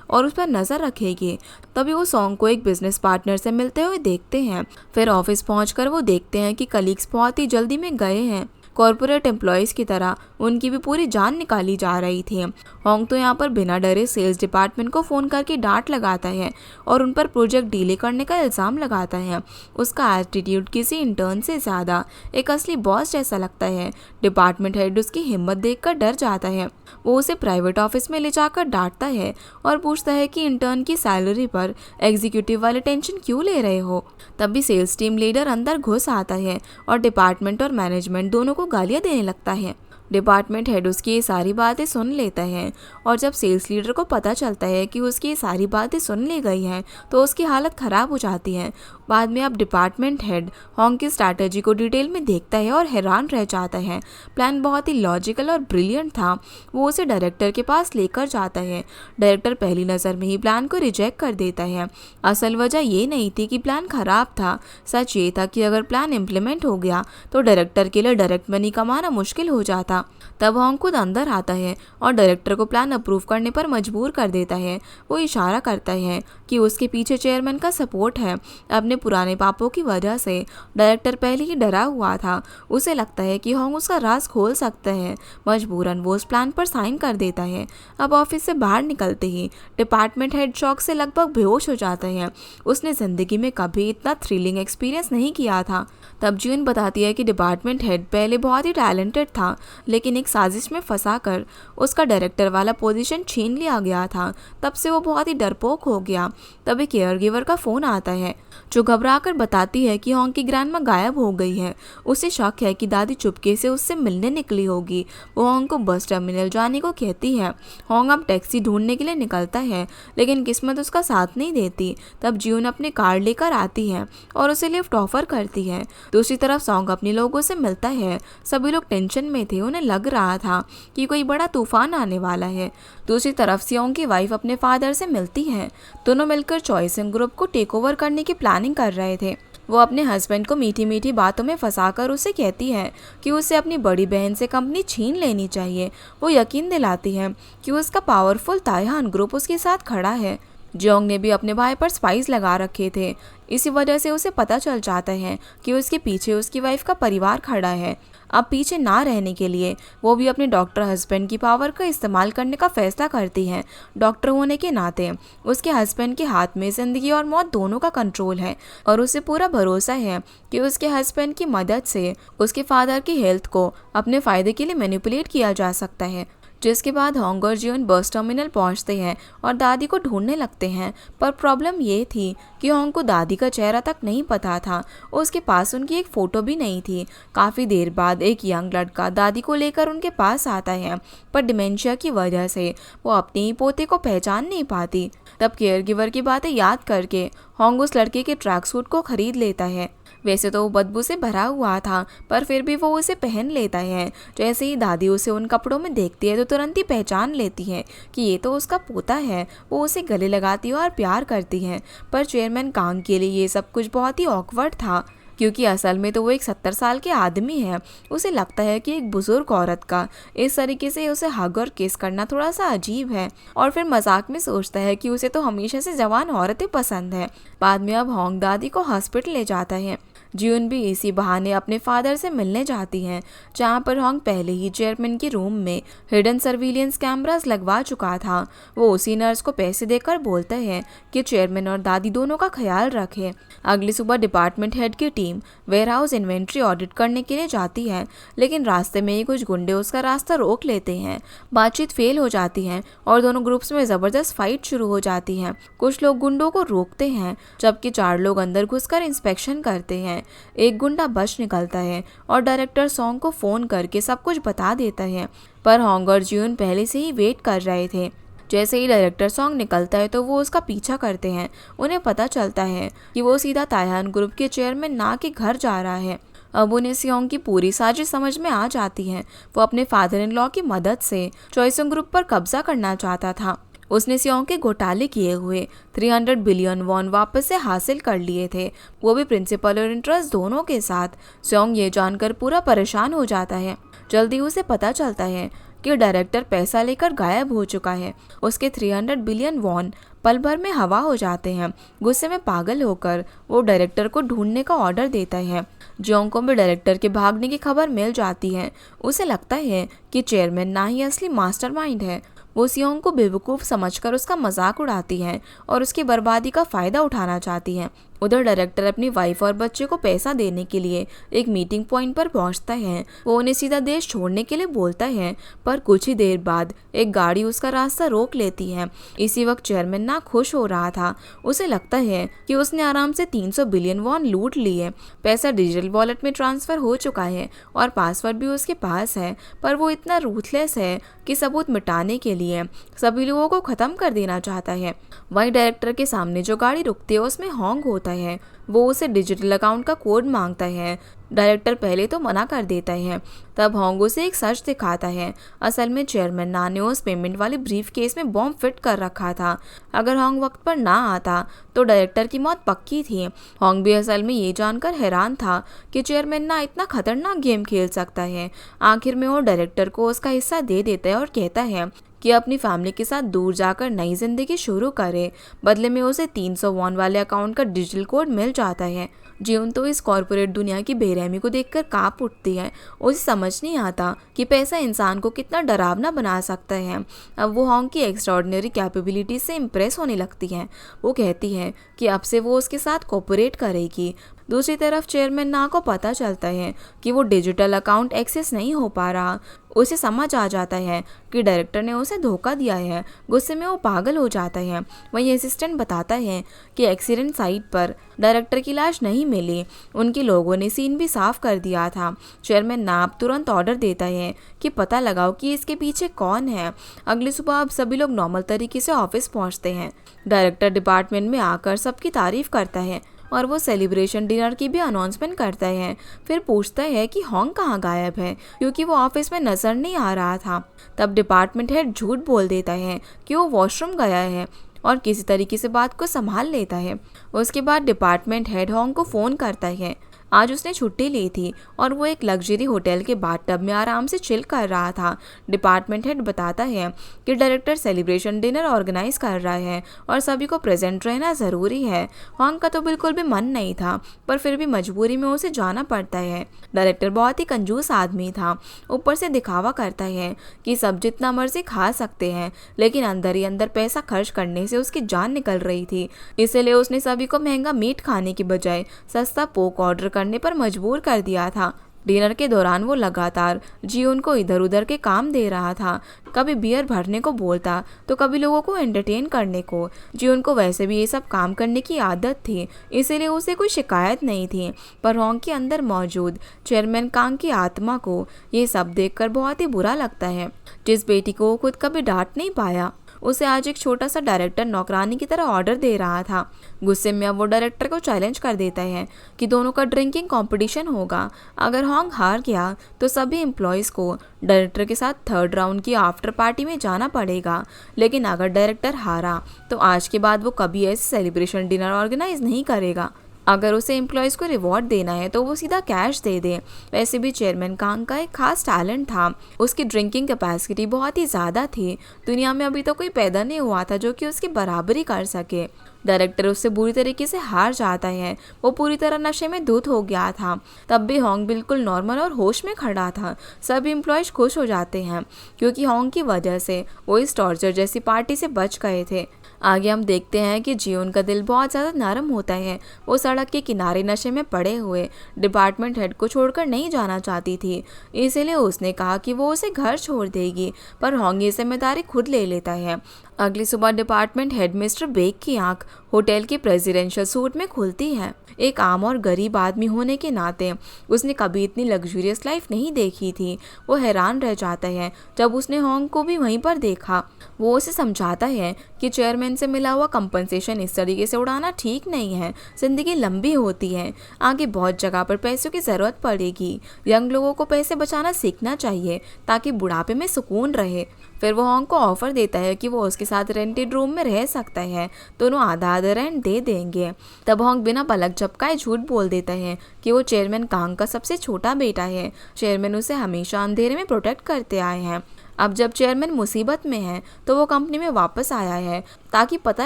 और उस पर नजर रखेगी। तभी वो सॉन्ग को एक बिजनेस पार्टनर से मिलते हुए देखते हैं। फिर ऑफिस पहुंचकर वो देखते हैं कि कलीग्स बहुत ही जल्दी में गए हैं। कॉर्पोरेट एम्प्लॉयज़ की तरह उनकी भी पूरी जान निकाली जा रही थी। होंग तो यहाँ पर बिना डरे सेल्स डिपार्टमेंट को फ़ोन करके डांट लगाता है और उन पर प्रोजेक्ट डीले करने का इल्ज़ाम लगाता है। उसका एटीट्यूड किसी इंटर्न से ज़्यादा एक असली बॉस जैसा लगता है। डिपार्टमेंट हेड उसकी हिम्मत देखकर डर जाता है। वो उसे प्राइवेट ऑफिस में ले जाकर डांटता है और पूछता है कि इंटर्न की सैलरी पर एग्जीक्यूटिव वाले टेंशन क्यों ले रहे हो। तभी सेल्स टीम लीडर अंदर घुस आता है और डिपार्टमेंट और मैनेजमेंट दोनों को गालियां देने लगता है। डिपार्टमेंट हेड उसकी ये सारी बातें सुन लेता है और जब सेल्स लीडर को पता चलता है कि उसकी ये सारी बातें सुन ली गई हैं तो उसकी हालत ख़राब हो जाती है। बाद में अब डिपार्टमेंट हेड होंग की स्ट्रैटेजी को डिटेल में देखता है और हैरान रह जाता है। प्लान बहुत ही लॉजिकल और ब्रिलियंट था। वो उसे डायरेक्टर के पास लेकर जाता है। डायरेक्टर पहली नज़र में ही प्लान को रिजेक्ट कर देता है। असल वजह ये नहीं थी कि प्लान ख़राब था, सच ये था कि अगर प्लान इम्प्लीमेंट हो गया तो डायरेक्टर के लिए डायरेक्ट मनी कमाना मुश्किल हो जाता। तब होंग खुद अंदर आता है और डायरेक्टर को प्लान अप्रूव करने पर मजबूर कर देता है। वो इशारा करता है कि उसके पीछे चेयरमैन का सपोर्ट है। अपने पुराने पापों की वजह से डायरेक्टर पहले ही डरा हुआ था। उसे लगता है कि होंग उसका राज खोल सकता है। मजबूरन वो उस प्लान पर साइन कर देता है। अब ऑफिस से बाहर निकलते ही डिपार्टमेंट हेड शॉक से लगभग बेहोश हो जाता है। उसने ज़िंदगी में कभी इतना थ्रिलिंग एक्सपीरियंस नहीं किया था। तब जून बताती है कि डिपार्टमेंट हेड पहले बहुत ही टैलेंटेड था, लेकिन एक साजिश में फंसाकर उसका डायरेक्टर वाला पोजीशन छीन लिया गया था। तब से वो बहुत ही डरपोक हो गया। तभी केयर गिवर का फ़ोन आता है जो घबराकर बताती है कि होंग की ग्रैंडमा गायब हो गई है। उसे शक है कि दादी चुपके से उससे मिलने निकली होगी। वो होंग को बस टर्मिनल जाने को कहती है। होंग अब टैक्सी ढूंढने के लिए निकलता है, लेकिन किस्मत उसका साथ नहीं देती। तब जून अपने कार लेकर आती है और उसे लिफ्ट ऑफर करती है। दूसरी तरफ सॉन्ग अपने लोगों से मिलता है। सभी लोग टेंशन में थे। उन्हें लग रहा था कि कोई बड़ा तूफान आने वाला है। दूसरी तरफ सियोंग की वाइफ अपने फादर से मिलती है। दोनों मिलकर चॉइसिंग ग्रुप को टेक ओवर करने की प्लानिंग कर रहे थे। वो अपने हस्बैंड को मीठी मीठी बातों में फंसाकर उसे कहती है कि उसे अपनी बड़ी बहन से कंपनी छीन लेनी चाहिए। वो यकीन दिलाती है कि उसका पावरफुल ताइहान ग्रुप उसके साथ खड़ा है। जियोंग ने भी अपने भाई पर स्पाइस लगा रखे थे। इसी वजह से उसे पता चल जाता है कि उसके पीछे उसकी वाइफ का परिवार खड़ा है। अब पीछे ना रहने के लिए वो भी अपने डॉक्टर हस्बैंड की पावर का इस्तेमाल करने का फैसला करती है। डॉक्टर होने के नाते उसके हस्बैंड के हाथ में ज़िंदगी और मौत दोनों का कंट्रोल है और उसे पूरा भरोसा है कि उसके हस्बैंड की मदद से उसके फादर की हेल्थ को अपने फ़ायदे के लिए मैनिपुलेट किया जा सकता है। जिसके बाद होंग और जियोन बस टर्मिनल पहुंचते हैं और दादी को ढूंढने लगते हैं। पर प्रॉब्लम ये थी कि होंग को दादी का चेहरा तक नहीं पता था। उसके पास उनकी एक फ़ोटो भी नहीं थी। काफ़ी देर बाद एक यंग लड़का दादी को लेकर उनके पास आता है, पर डिमेंशिया की वजह से वो अपने ही पोते को पहचान नहीं पाती। तब केयर गिवर की बातें याद करके होंग उस लड़के के ट्रैक सूट को खरीद लेता है। वैसे तो वो बदबू से भरा हुआ था, पर फिर भी वो उसे पहन लेता है। जैसे ही दादी उसे उन कपड़ों में देखती है तो तुरंत ही पहचान लेती है कि ये तो उसका पोता है। वो उसे गले लगाती है और प्यार करती है। पर चेयरमैन कांग के लिए ये सब कुछ बहुत ही ऑकवर्ड था, क्योंकि असल में तो वो एक 70 साल के आदमी है। उसे लगता है कि एक बुजुर्ग औरत का इस तरीके से उसे हग और किस करना थोड़ा सा अजीब है, और फिर मजाक में सोचता है कि उसे तो हमेशा से जवान औरतें पसंद है। बाद में अब होंग दादी को हॉस्पिटल ले जाता है। जियोन भी इसी बहाने अपने फादर से मिलने जाती हैं, जहां पर होंग पहले ही चेयरमैन के रूम में हिडन सर्विलियंस कैमरास लगवा चुका था। वो उसी नर्स को पैसे देकर बोलता है कि चेयरमैन और दादी दोनों का ख्याल रखे। अगली सुबह डिपार्टमेंट हेड की टीम वेयरहाउस इन्वेंट्री ऑडिट करने के लिए जाती है, लेकिन रास्ते में ही कुछ गुंडे उसका रास्ता रोक लेते हैं। बातचीत फेल हो जाती है और दोनों ग्रुप्स में ज़बरदस्त फाइट शुरू हो जाती है। कुछ लोग गुंडों को रोकते हैं, जबकि 4 लोग अंदर घुसकर इंस्पेक्शन करते हैं। एक गुंडा बच निकलता है और डायरेक्टर सॉन्ग को फोन करके सब कुछ बता देता है, पर होंग और जियोन पहले से ही वेट कर रहे थे। जैसे ही डायरेक्टर सॉन्ग निकलता है तो वो उसका पीछा करते हैं। उन्हें पता चलता है कि वो सीधा ताइहान ग्रुप के चेयरमैन ना के घर जा रहा है। अब उन्हें सियोंग की पूरी साजिश समझ में आ जाती है। वो अपने फादर इन लॉ की मदद से चॉइसिंग ग्रुप पर कब्जा करना चाहता था। उसने सियोंग के घोटाले किए हुए 300 बिलियन वॉन वापस से हासिल कर लिए थे, वो भी प्रिंसिपल और इंटरेस्ट दोनों के साथ। सियोंग ये जानकर पूरा परेशान हो जाता है। जल्दी उसे पता चलता है कि डायरेक्टर पैसा लेकर गायब हो चुका है। उसके 300 बिलियन वॉन पल भर में हवा हो जाते हैं। गुस्से में पागल होकर वो डायरेक्टर को ढूंढने का ऑर्डर देता है। जियोंग को भी डायरेक्टर के भागने की खबर मिल जाती है। उसे लगता है कि चेयरमैन ना ही असली मास्टरमाइंड है। वो सियोंग को बेवकूफ़ समझकर उसका मजाक उड़ाती है और उसकी बर्बादी का फ़ायदा उठाना चाहती है। उधर डायरेक्टर अपनी वाइफ और बच्चे को पैसा देने के लिए एक मीटिंग पॉइंट पर पहुंचता है। वो उन्हें सीधा देश छोड़ने के लिए बोलता है, पर कुछ ही देर बाद एक गाड़ी उसका रास्ता रोक लेती है। इसी वक्त चेयरमैन ना खुश हो रहा था। उसे लगता है कि उसने आराम से 300 बिलियन वॉन लूट लिए। पैसा डिजिटल वॉलेट में ट्रांसफर हो चुका है और पासवर्ड भी उसके पास है, पर वो इतना रूथलेस है कि सबूत मिटाने के लिए सभी लोगों को खत्म कर देना चाहता है। वहीं डायरेक्टर के सामने जो गाड़ी रुकती है उसमें हॉन्ग होता है। वो उसे डिजिटल अकाउंट का कोड मांगता है। डायरेक्टर पहले तो मना कर देता है। तब हॉन्ग उसे एक सच दिखाता है। असल में चेयरमैन ना ने उस पेमेंट वाले ब्रीफ केस में बॉम्ब फिट कर रखा था। अगर हॉन्ग वक्त पर ना आता तो डायरेक्टर की मौत पक्की थी। हॉन्ग भी असल में ये जानकर हैरान था कि चेयरमैन ना इतना खतरनाक गेम खेल सकता है। आखिर में वो डायरेक्टर को उसका हिस्सा दे देता है और कहता है कि अपनी फैमिली के साथ दूर जाकर नई जिंदगी शुरू करे। बदले में उसे 300 वॉन वाले अकाउंट का डिजिटल कोड मिल जाता है। जीवन तो इस कॉर्पोरेट दुनिया की बेरहमी को देखकर कांप उठती है। उसे समझ नहीं आता कि पैसा इंसान को कितना डरावना बना सकता है। अब वो हॉन्ग की एक्स्ट्राऑर्डिनरी कैपेबिलिटी से इम्प्रेस होने लगती है। वो कहती है कि अब से वो उसके साथ कोऑपरेट करेगी। दूसरी तरफ चेयरमैन ना को पता चलता है कि वो डिजिटल अकाउंट एक्सेस नहीं हो पा रहा। उसे समझ आ जाता है कि डायरेक्टर ने उसे धोखा दिया है। गुस्से में वो पागल हो जाता है। वहीं असिस्टेंट बताता है कि एक्सीडेंट साइट पर डायरेक्टर की लाश नहीं मिली। उनके लोगों ने सीन भी साफ कर दिया था। चेयरमैन नाब तुरंत ऑर्डर देता है कि पता लगाओ कि इसके पीछे कौन है। अगली सुबह अब सभी लोग नॉर्मल तरीके से ऑफिस पहुंचते हैं। डायरेक्टर डिपार्टमेंट में आकर सबकी तारीफ करता है और वो सेलिब्रेशन डिनर की भी अनाउंसमेंट करता है। फिर पूछता है कि हॉन्ग कहाँ गायब है, क्योंकि वो ऑफिस में नजर नहीं आ रहा था। तब डिपार्टमेंट हेड झूठ बोल देता है कि वो वॉशरूम गया है और किसी तरीके से बात को संभाल लेता है। उसके बाद डिपार्टमेंट हेड हॉन्ग को फ़ोन करता है। आज उसने छुट्टी ली थी और वो एक लग्जरी होटल के बाथटब में आराम से चिल कर रहा था। डिपार्टमेंट हेड बताता है कि डायरेक्टर सेलिब्रेशन डिनर ऑर्गेनाइज कर रहा है और सभी को प्रेजेंट रहना ज़रूरी है। हॉन्ग का तो बिल्कुल भी मन नहीं था, पर फिर भी मजबूरी में उसे जाना पड़ता है। डायरेक्टर बहुत ही कंजूस आदमी था। ऊपर से दिखावा करता है कि सब जितना मर्जी खा सकते हैं, लेकिन अंदर ही अंदर पैसा खर्च करने से उसकी जान निकल रही थी। इसलिए उसने सभी को महंगा मीट खाने की बजाय सस्ता पोक ऑर्डर करने पर मजबूर कर दिया था। डिनर के दौरान वो लगातार जीवन को इधर उधर के काम दे रहा था। कभी बियर भरने को बोलता तो कभी लोगों को एंटरटेन करने को। जीवन को वैसे भी ये सब काम करने की आदत थी, इसीलिए उसे कोई शिकायत नहीं थी। पर हॉन्ग के अंदर मौजूद चेयरमैन कांग की आत्मा को ये सब देखकर बहुत ही बुरा लगता है। जिस बेटी को वो खुद कभी डांट नहीं पाया, उसे आज एक छोटा सा डायरेक्टर नौकरानी की तरह ऑर्डर दे रहा था। गुस्से में अब वो डायरेक्टर को चैलेंज कर देता है कि दोनों का ड्रिंकिंग कंपटीशन होगा। अगर हॉन्ग हार गया तो सभी एम्प्लॉयज़ को डायरेक्टर के साथ थर्ड राउंड की आफ्टर पार्टी में जाना पड़ेगा। लेकिन अगर डायरेक्टर हारा तो आज के बाद वो कभी ऐसे सेलिब्रेशन डिनर ऑर्गेनाइज नहीं करेगा। अगर उसे एम्प्लॉयज़ को रिवॉर्ड देना है तो वो सीधा कैश दे दे। वैसे भी चेयरमैन कांग का एक खास टैलेंट था। उसकी ड्रिंकिंग कैपेसिटी बहुत ही ज़्यादा थी। दुनिया में अभी तो कोई पैदा नहीं हुआ था जो कि उसकी बराबरी कर सके। डायरेक्टर उससे बुरी तरीके से हार जाता है। वो पूरी तरह नशे में धुत हो गया था। तब भी हॉन्ग बिल्कुल नॉर्मल और होश में खड़ा था। सभी एम्प्लॉयज़ खुश हो जाते हैं क्योंकि हॉन्ग की वजह से वो इस टॉर्चर जैसी पार्टी से बच गए थे। आगे हम देखते हैं कि जीवन का दिल बहुत ज़्यादा नरम होता है। वो सड़क के किनारे नशे में पड़े हुए डिपार्टमेंट हेड को छोड़कर नहीं जाना चाहती थी, इसीलिए उसने कहा कि वो उसे घर छोड़ देगी, पर हॉन्ग ये जिम्मेदारी खुद ले लेता है। अगली सुबह डिपार्टमेंट हेड मिस्टर बेक की आंख होटल के प्रेसिडेंशियल सूट में खुलती है। एक आम और गरीब आदमी होने के नाते उसने कभी इतनी लग्जूरियस लाइफ नहीं देखी थी। वो हैरान रह जाता है जब उसने हॉन्ग को भी वहीं पर देखा। वो उसे समझाता है कि चेयरमैन से मिला हुआ कंपनसेशन इस तरीके से उड़ाना ठीक नहीं है। जिंदगी लंबी होती है, आगे बहुत जगह पर पैसों की ज़रूरत पड़ेगी। यंग लोगों को पैसे बचाना सीखना चाहिए ताकि बुढ़ापे में सुकून रहे। फिर वो हॉन्ग को ऑफर देता है कि वो उसके साथ रेंटेड रूम में रह सकता है। दोनों आधा आधा रेंट दे देंगे। तब हॉन्ग बिना पलक झपकाए झूठ बोल देता है कि वो चेयरमैन कांग का सबसे छोटा बेटा है। चेयरमैन उसे हमेशा अंधेरे में प्रोटेक्ट करते आए हैं। अब जब चेयरमैन मुसीबत में है तो वो कंपनी में वापस आया है ताकि पता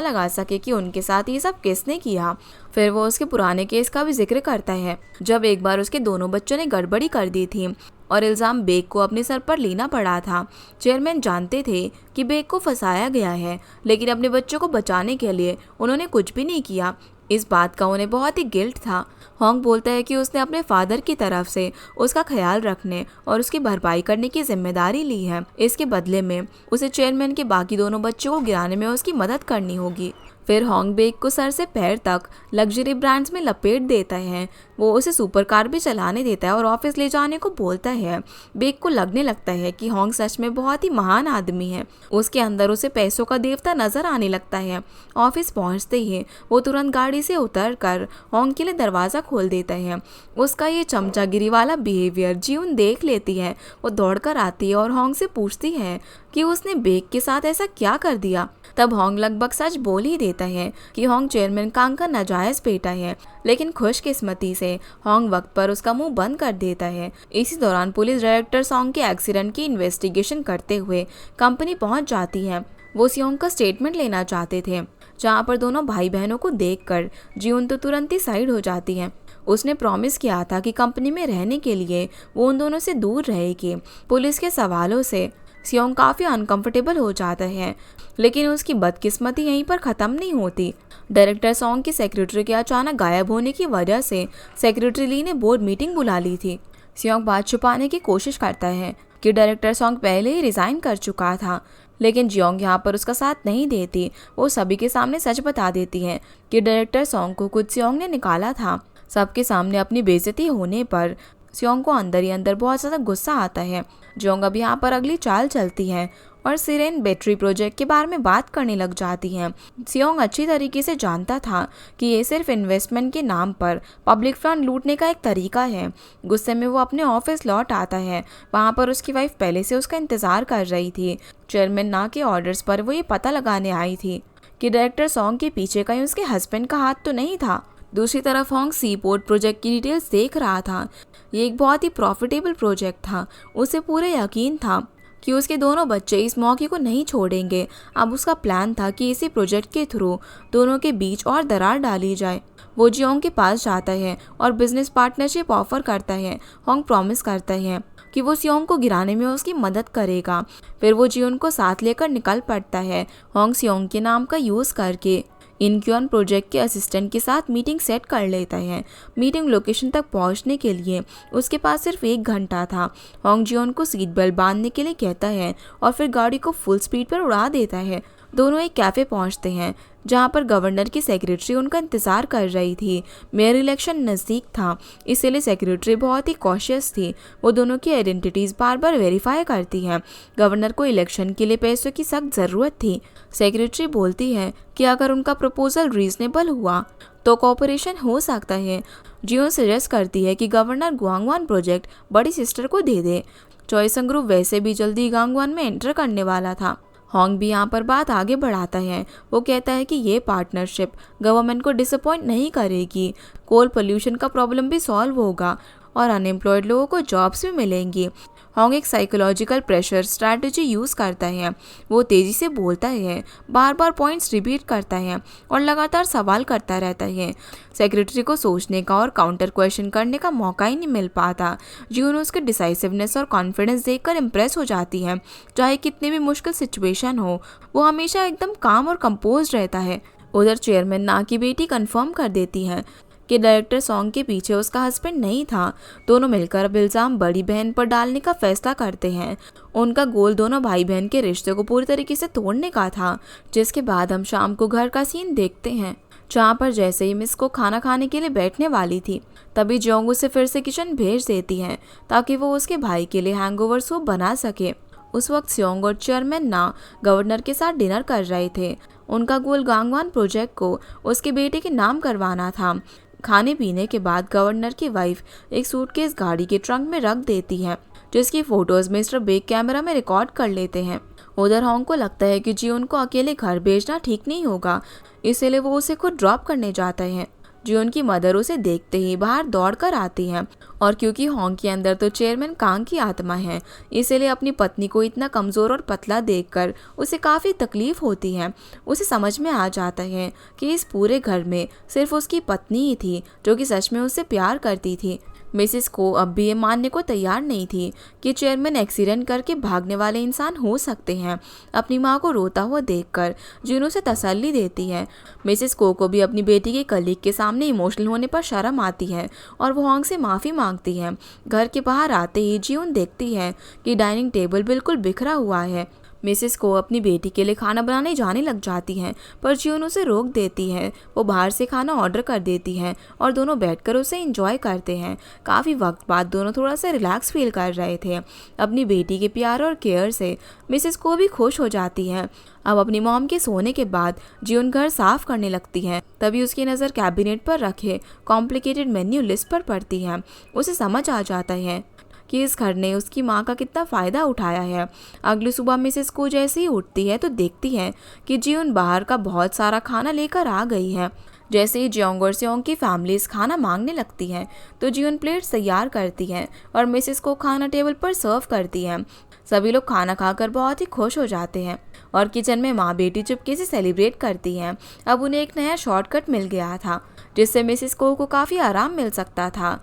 लगा सके कि उनके साथ ये सब किसने किया। फिर वो उसके पुराने केस का भी जिक्र करता है जब एक बार उसके दोनों बच्चों ने गड़बड़ी कर दी थी और इल्ज़ाम बेक को अपने सर पर लेना पड़ा था। चेयरमैन जानते थे कि बेक को फंसाया गया है, लेकिन अपने बच्चों को बचाने के लिए उन्होंने कुछ भी नहीं किया। इस बात का उन्हें बहुत ही गिल्ट था। होंग बोलता है कि उसने अपने फादर की तरफ से उसका ख्याल रखने और उसकी भरपाई करने की जिम्मेदारी ली है। इसके बदले में उसे चेयरमैन के बाकी दोनों बच्चों को गिराने में उसकी मदद करनी होगी। फिर होंग बेक को सर से पैर तक लग्जरी ब्रांड्स में लपेट देता है। वो उसे सुपर कार भी चलाने देता है और ऑफिस ले जाने को बोलता है। बेक को लगने लगता है कि होंग सच में बहुत ही महान आदमी है। उसके अंदर उसे पैसों का देवता नजर आने लगता है। ऑफिस पहुंचते ही वो तुरंत गाड़ी से उतरकर होंग के लिए दरवाज़ा खोल देता है। उसका ये चमचागिरी वाला बिहेवियर जीवन देख लेती है। वो दौड़कर आती है और होंग से पूछती है कि उसने बेक के साथ ऐसा क्या कर दिया। तब होंग लगभग सच बोल ही देता है कि होंग चेयरमैन कांग का नाजायज बेटा है, लेकिन खुशकिस्मती से होंग वक्त पर उसका मुंह बंद कर देता है। इसी दौरान पुलिस डायरेक्टर सोंग के एक्सीडेंट की इन्वेस्टिगेशन करते हुए कंपनी पहुंच जाती है। वो सियोंग का स्टेटमेंट लेना चाहते थे, जहां पर दोनों भाई बहनों को देखकर जियोन तो तुरंत ही साइड हो जाती है। उसने प्रॉमिस किया था कि कंपनी में रहने के लिए वो उन दोनों से दूर रहेगी। पुलिस के सवालों से सियोंग काफ़ी अनकंफर्टेबल हो जाता है, लेकिन उसकी बदकिस्मती यहीं पर ख़त्म नहीं होती। डायरेक्टर सोंग की सेक्रेटरी के अचानक गायब होने की वजह से सेक्रेटरी ली ने बोर्ड मीटिंग बुला ली थी। सियोंग बात छुपाने की कोशिश करता है कि डायरेक्टर सोंग पहले ही रिज़ाइन कर चुका था, लेकिन जियोंग यहाँ पर उसका साथ नहीं देती। वो सभी के सामने सच बता देती है कि डायरेक्टर सोंग को खुद सियोंग ने निकाला था। सबके सामने अपनी बेइज्जती होने पर सियोंग को अंदर ही अंदर बहुत ज़्यादा गुस्सा आता है। जियोंग अब यहाँ पर अगली चाल चलती है और सिरेन बैटरी प्रोजेक्ट के बारे में बात करने लग जाती है। सियोंग अच्छी तरीके से जानता था कि ये सिर्फ इन्वेस्टमेंट के नाम पर पब्लिक फंड लूटने का एक तरीका है। गुस्से में वो अपने ऑफिस लौट आता है। वहाँ पर उसकी वाइफ पहले से उसका इंतज़ार कर रही थी। चेयरमैन ना के ऑर्डर्स पर वो ये पता लगाने आई थी कि डायरेक्टर सोंग के पीछे कहीं उसके हस्बैंड का हाथ तो नहीं था। दूसरी तरफ होंग सी पोर्ट प्रोजेक्ट की डिटेल्स देख रहा था। ये एक बहुत ही प्रॉफिटेबल प्रोजेक्ट था। उसे पूरे यकीन था कि उसके दोनों बच्चे इस मौके को नहीं छोड़ेंगे। अब उसका प्लान था कि इसी प्रोजेक्ट के थ्रू दोनों के बीच और दरार डाली जाए। वो जियोंग के पास जाता है और बिजनेस पार्टनरशिप ऑफर करता है। होंग प्रॉमिस करता है कि वो सियोंग को गिराने में उसकी मदद करेगा। फिर वो जियोन को साथ लेकर निकल पड़ता है। होंग सियोंग के नाम का यूज़ करके इनक्यून प्रोजेक्ट के असिस्टेंट के साथ मीटिंग सेट कर लेता है। मीटिंग लोकेशन तक पहुंचने के लिए उसके पास सिर्फ 1 घंटा था। होंग जियोन को सीट बेल्ट बांधने के लिए कहता है और फिर गाड़ी को फुल स्पीड पर उड़ा देता है। दोनों एक कैफ़े पहुंचते हैं, जहां पर गवर्नर की सेक्रेटरी उनका इंतज़ार कर रही थी। मेयर इलेक्शन नज़दीक था, इसलिए सेक्रेटरी बहुत ही कॉशियस थी। वो दोनों की आइडेंटिटीज़ बार बार वेरीफाई करती है। गवर्नर को इलेक्शन के लिए पैसों की सख्त ज़रूरत थी। सेक्रेटरी बोलती है कि अगर उनका प्रपोजल रीजनेबल हुआ तो कॉपरेशन हो सकता है। जियोन सजेस्ट करती है कि गवर्नर गुआंगवान प्रोजेक्ट बड़ी सिस्टर को दे दे। चॉइसन ग्रुप वैसे भी जल्दी गांगवान में एंटर करने वाला था। होंग भी यहाँ पर बात आगे बढ़ाता है। वो कहता है कि ये पार्टनरशिप गवर्नमेंट को डिसअपॉइंट नहीं करेगी। कोल पोल्यूशन का प्रॉब्लम भी सॉल्व होगा और अनएम्प्लॉयड लोगों को जॉब्स भी मिलेंगी। होंग एक साइकोलॉजिकल प्रेशर स्ट्रैटेजी यूज़ करता है। वो तेज़ी से बोलता है, बार बार पॉइंट्स रिपीट करता है और लगातार सवाल करता रहता है। सेक्रेटरी को सोचने का और काउंटर क्वेश्चन करने का मौका ही नहीं मिल पाता। जियोन उसके डिसाइसिवनेस और कॉन्फिडेंस देखकर इम्प्रेस हो जाती है। चाहे कितनी भी मुश्किल सिचुएशन हो, वो हमेशा एकदम काम और कंपोज रहता है। उधर चेयरमैन ना की बेटी कंफर्म कर देती है कि डायरेक्टर सोंग के पीछे उसका हस्बैंड नहीं था। दोनों मिलकर अब इल्ज़ाम बड़ी बहन पर डालने का फैसला करते हैं। उनका गोल दोनों भाई बहन के रिश्ते को पूरी तरीके से तोड़ने का था। जिसके बाद हम शाम को घर का सीन देखते हैं, जहाँ पर जैसे ही मिस को खाना खाने के लिए बैठने वाली थी, तभी जोंग उसे फिर से किचन भेज देती है ताकि वो उसके भाई के लिए हैंगओवर सूप बना सके। उस वक्त सियोंग और चेयरमैन ना गवर्नर के साथ डिनर कर रहे थे। उनका गोल गांगवान प्रोजेक्ट को उसके बेटे के नाम करवाना था। खाने पीने के बाद गवर्नर की वाइफ एक सूटकेस गाड़ी के ट्रंक में रख देती है, जिसकी फोटोज मिस्टर बेक कैमरा में रिकॉर्ड कर लेते हैं। उधर होंग को लगता है कि जियोन को अकेले घर भेजना ठीक नहीं होगा, इसलिए वो उसे खुद ड्रॉप करने जाता है। जियोन की मदर उसे देखते ही बाहर दौड़ कर आती है और क्योंकि होंग के अंदर तो चेयरमैन कांग की आत्मा है, इसलिए अपनी पत्नी को इतना कमज़ोर और पतला देखकर उसे काफ़ी तकलीफ होती है। उसे समझ में आ जाता है कि इस पूरे घर में सिर्फ उसकी पत्नी ही थी जो कि सच में उससे प्यार करती थी। मिसेस को अब भी ये मानने को तैयार नहीं थी कि चेयरमैन एक्सीडेंट करके भागने वाले इंसान हो सकते हैं। अपनी माँ को रोता हुआ देखकर जिन उसे तसल्ली देती है। मिसेस को भी अपनी बेटी के कलीग के सामने इमोशनल होने पर शर्म आती है और वो होंग से माफ़ी मांगती है। घर के बाहर आते ही जियोन देखती है कि डाइनिंग टेबल बिल्कुल बिखरा हुआ है। मिसेस को अपनी बेटी के लिए खाना बनाने जाने लग जाती हैं, पर जियोन उसे रोक देती है। वो बाहर से खाना ऑर्डर कर देती है और दोनों बैठकर उसे एंजॉय करते हैं। काफ़ी वक्त बाद दोनों थोड़ा सा रिलैक्स फील कर रहे थे। अपनी बेटी के प्यार और केयर से मिसेस को भी खुश हो जाती है। अब अपनी मॉम के सोने के बाद जियोन घर साफ करने लगती है। तभी उसकी नज़र कैबिनेट पर रखे कॉम्प्लिकेटेड मेन्यू लिस्ट पर पड़ती है। उसे समझ आ जाता है कि इस घर ने उसकी माँ का कितना फ़ायदा उठाया है। अगली सुबह मिसेस को जैसे ही उठती है तो देखती है कि जियोन बाहर का बहुत सारा खाना लेकर आ गई है। जैसे ही जियोंग और सियोंग की फैमिलीज खाना मांगने लगती है तो जियोन प्लेट्स तैयार करती है और मिसेस को खाना टेबल पर सर्व करती है। सभी लोग खाना खाकर बहुत ही खुश हो जाते हैं और किचन में माँ बेटी चुपके से सेलिब्रेट करती हैं। अब उन्हें एक नया शॉर्टकट मिल गया था जिससे मिसेस को काफ़ी आराम मिल सकता था।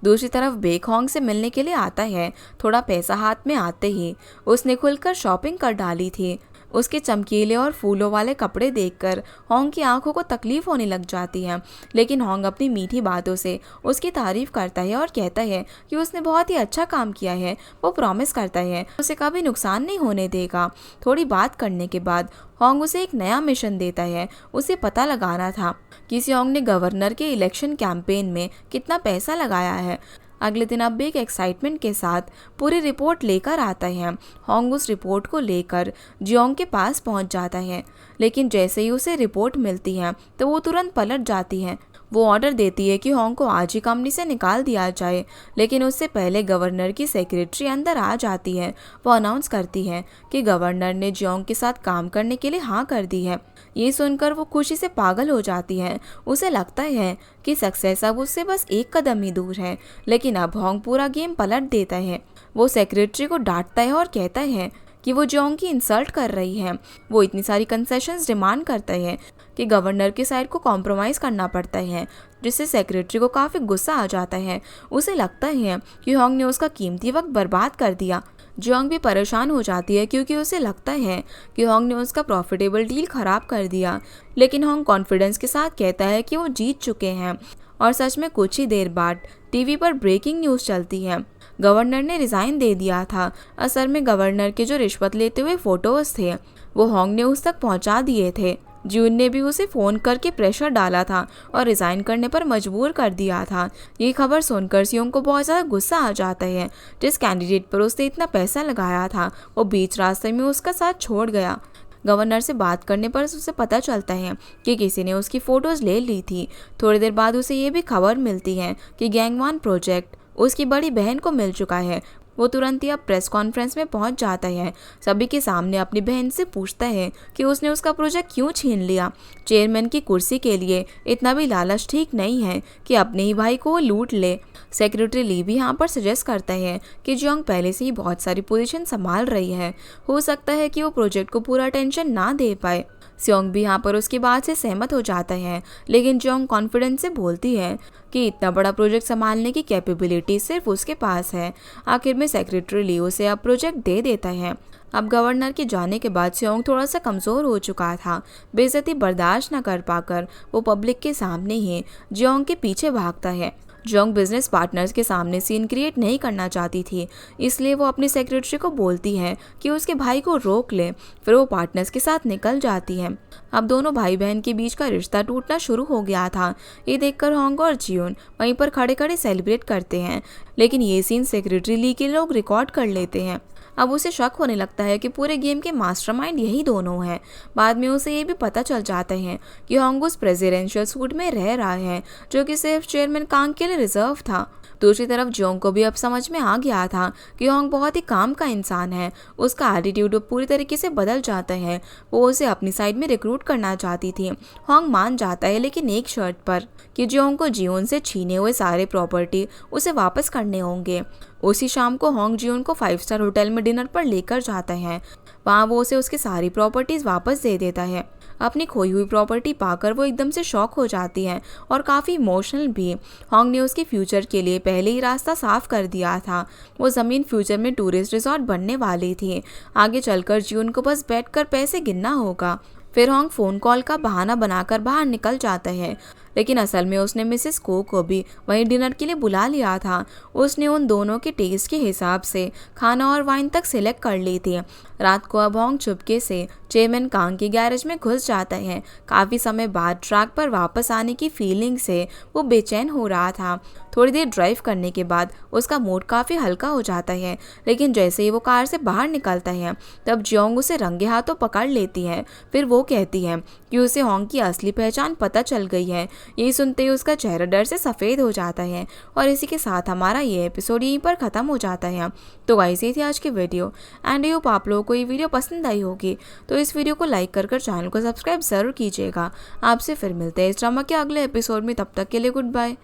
दूसरी तरफ बेक होंग से मिलने के लिए आता है। थोड़ा पैसा हाथ में आते ही उसने खुलकर शॉपिंग कर डाली थी। उसके चमकीले और फूलों वाले कपड़े देखकर होंग की आंखों को तकलीफ होने लग जाती है, लेकिन होंग अपनी मीठी बातों से उसकी तारीफ करता है और कहता है कि उसने बहुत ही अच्छा काम किया है। वो प्रॉमिस करता है उसे कभी नुकसान नहीं होने देगा। थोड़ी बात करने के बाद होंग उसे एक नया मिशन देता है। उसे पता लगाना था कि सियोंग ने गवर्नर के इलेक्शन कैंपेन में कितना पैसा लगाया है। अगले दिन अब एक एक्साइटमेंट के साथ पूरी रिपोर्ट लेकर आता है। होंग उस रिपोर्ट को लेकर जियोंग के पास पहुंच जाता है, लेकिन जैसे ही उसे रिपोर्ट मिलती है तो वो तुरंत पलट जाती है। वो ऑर्डर देती है कि होंग को आज ही कंपनी से निकाल दिया जाए, लेकिन उससे पहले गवर्नर की सेक्रेटरी अंदर आ जाती है। वो अनाउंस करती है कि गवर्नर ने जियोंग के साथ काम करने के लिए हाँ कर दी है। ये सुनकर वो खुशी से पागल हो जाती है। उसे लगता है कि सक्सेस अब उससे बस एक कदम ही दूर है, लेकिन अब होंग पूरा गेम पलट देता है। वो सेक्रेटरी को डांटता है और कहता है कि वो जियोंग की इंसल्ट कर रही है। वो इतनी सारी कंसेशंस डिमांड करता है कि गवर्नर की साइड को कॉम्प्रोमाइज़ करना पड़ता है, जिससे सेक्रेटरी को काफ़ी गुस्सा आ जाता है। उसे लगता है कि होंग ने उसका कीमती वक्त बर्बाद कर दिया। जियोंग भी परेशान हो जाती है क्योंकि उसे लगता है कि होंग ने उसका प्रॉफिटेबल डील ख़राब कर दिया, लेकिन होंग कॉन्फिडेंस के साथ कहता है कि वो जीत चुके हैं। और सच में कुछ ही देर बाद टीवी पर ब्रेकिंग न्यूज़ चलती है। गवर्नर ने रिज़ाइन दे दिया था। असल में गवर्नर के जो रिश्वत लेते हुए फ़ोटोज़ थे वो होंग ने उस तक पहुंचा दिए थे। जियोन ने भी उसे फ़ोन करके प्रेशर डाला था और रिज़ाइन करने पर मजबूर कर दिया था। ये खबर सुनकर सियोंग को बहुत ज़्यादा गुस्सा आ जाता है। जिस कैंडिडेट पर उसने इतना पैसा लगाया था वो बीच रास्ते में उसका साथ छोड़ गया। गवर्नर से बात करने पर उसे पता चलता है कि किसी ने उसकी फ़ोटोज़ ले ली थी। थोड़ी देर बाद उसे ये भी खबर मिलती है कि गैंगवान प्रोजेक्ट उसकी बड़ी बहन को मिल चुका है। वो तुरंत ही अब प्रेस कॉन्फ्रेंस में पहुंच जाता है। सभी के सामने अपनी बहन से पूछता है कि उसने उसका प्रोजेक्ट क्यों छीन लिया। चेयरमैन की कुर्सी के लिए इतना भी लालच ठीक नहीं है कि अपने ही भाई को वो लूट ले। सेक्रेटरी ली भी यहाँ पर सजेस्ट करता है कि जियोंग पहले से ही बहुत सारी पोजीशन संभाल रही है, हो सकता है कि वो प्रोजेक्ट को पूरा अटेंशन ना दे पाए। सियोंग भी यहाँ पर उसकी बात से सहमत हो जाता है, लेकिन जियोंग कॉन्फिडेंस से बोलती है कि इतना बड़ा प्रोजेक्ट संभालने की कैपेबिलिटी सिर्फ उसके पास है। आखिर में सेक्रेटरी ली उसे अब प्रोजेक्ट दे देता है। अब गवर्नर के जाने के बाद सियोंग थोड़ा सा कमज़ोर हो चुका था। बेइज्जती बर्दाश्त न कर पाकर वो पब्लिक के सामने ही जियोंग के पीछे भागता है। जियोंग बिजनेस पार्टनर्स के सामने सीन क्रिएट नहीं करना चाहती थी, इसलिए वो अपनी सेक्रेटरी को बोलती है कि उसके भाई को रोक ले। फिर वो पार्टनर्स के साथ निकल जाती है। अब दोनों भाई बहन के बीच का रिश्ता टूटना शुरू हो गया था। ये देखकर होंग और जियोन वहीं पर खड़े खड़े सेलिब्रेट करते हैं, लेकिन ये सीन सेक्रेटरी ली के लोग रिकॉर्ड कर लेते हैं। अब उसे शक होने लगता है कि पूरे गेम के मास्टरमाइंड यही दोनों हैं। बाद में उसे ये भी पता चल जाता है कि होंग उस प्रेसिडेंशियल सूट में रह रहा है जो कि सिर्फ चेयरमैन कांग के लिए रिजर्व था। दूसरी तरफ जियोंग को भी अब समझ में आ गया था कि होंग बहुत ही काम का इंसान है। उसका एटीट्यूड पूरी तरीके से बदल जाता है। वो उसे अपनी साइड में रिक्रूट करना चाहती थी। होंग मान जाता है, लेकिन एक शर्त पर कि जियोंग को जियोन से छीने हुए सारे प्रॉपर्टी उसे वापस करने होंगे। उसी शाम को होंग जियोन को 5 स्टार होटल में डिनर पर लेकर जाता है। वहाँ वो उसे उसकी सारी प्रॉपर्टीज वापस दे देता है। अपनी खोई हुई प्रॉपर्टी पाकर वो एकदम से शॉक हो जाती है और काफ़ी इमोशनल भी। होंग ने उसके फ्यूचर के लिए पहले ही रास्ता साफ कर दिया था। वो ज़मीन फ्यूचर में टूरिस्ट रिजॉर्ट बनने वाली थी। आगे चलकर जियोन को बस बैठकर पैसे गिनना होगा। फिर होंग फ़ोन कॉल का बहाना बनाकर बाहर निकल जाता है, लेकिन असल में उसने मिसेस को भी वहीं डिनर के लिए बुला लिया था। उसने उन दोनों के टेस्ट के हिसाब से खाना और वाइन तक सिलेक्ट कर ली थी। रात को अब होंग चुपके से चेमन कांग के गैरेज में घुस जाता है। काफ़ी समय बाद ट्रैक पर वापस आने की फीलिंग से वो बेचैन हो रहा था। थोड़ी देर ड्राइव करने के बाद उसका मूड काफ़ी हल्का हो जाता है, लेकिन जैसे ही वो कार से बाहर निकलता है तब जियोंग उसे रंगे हाथों पकड़ लेती है। फिर वो कहती है कि उसे होंग की असली पहचान पता चल गई है। यही सुनते ही उसका चेहरा डर से सफ़ेद हो जाता है। और इसी के साथ हमारा ये एपिसोड यहीं पर ख़त्म हो जाता है। तो गाइस ये थी आज की वीडियो एंड आई होप आप लोगों को ये वीडियो पसंद आई होगी। तो इस वीडियो को लाइक कर चैनल को सब्सक्राइब ज़रूर कीजिएगा। आपसे फिर मिलते हैं इस ड्रामा के अगले एपिसोड में। तब तक के लिए गुड बाय।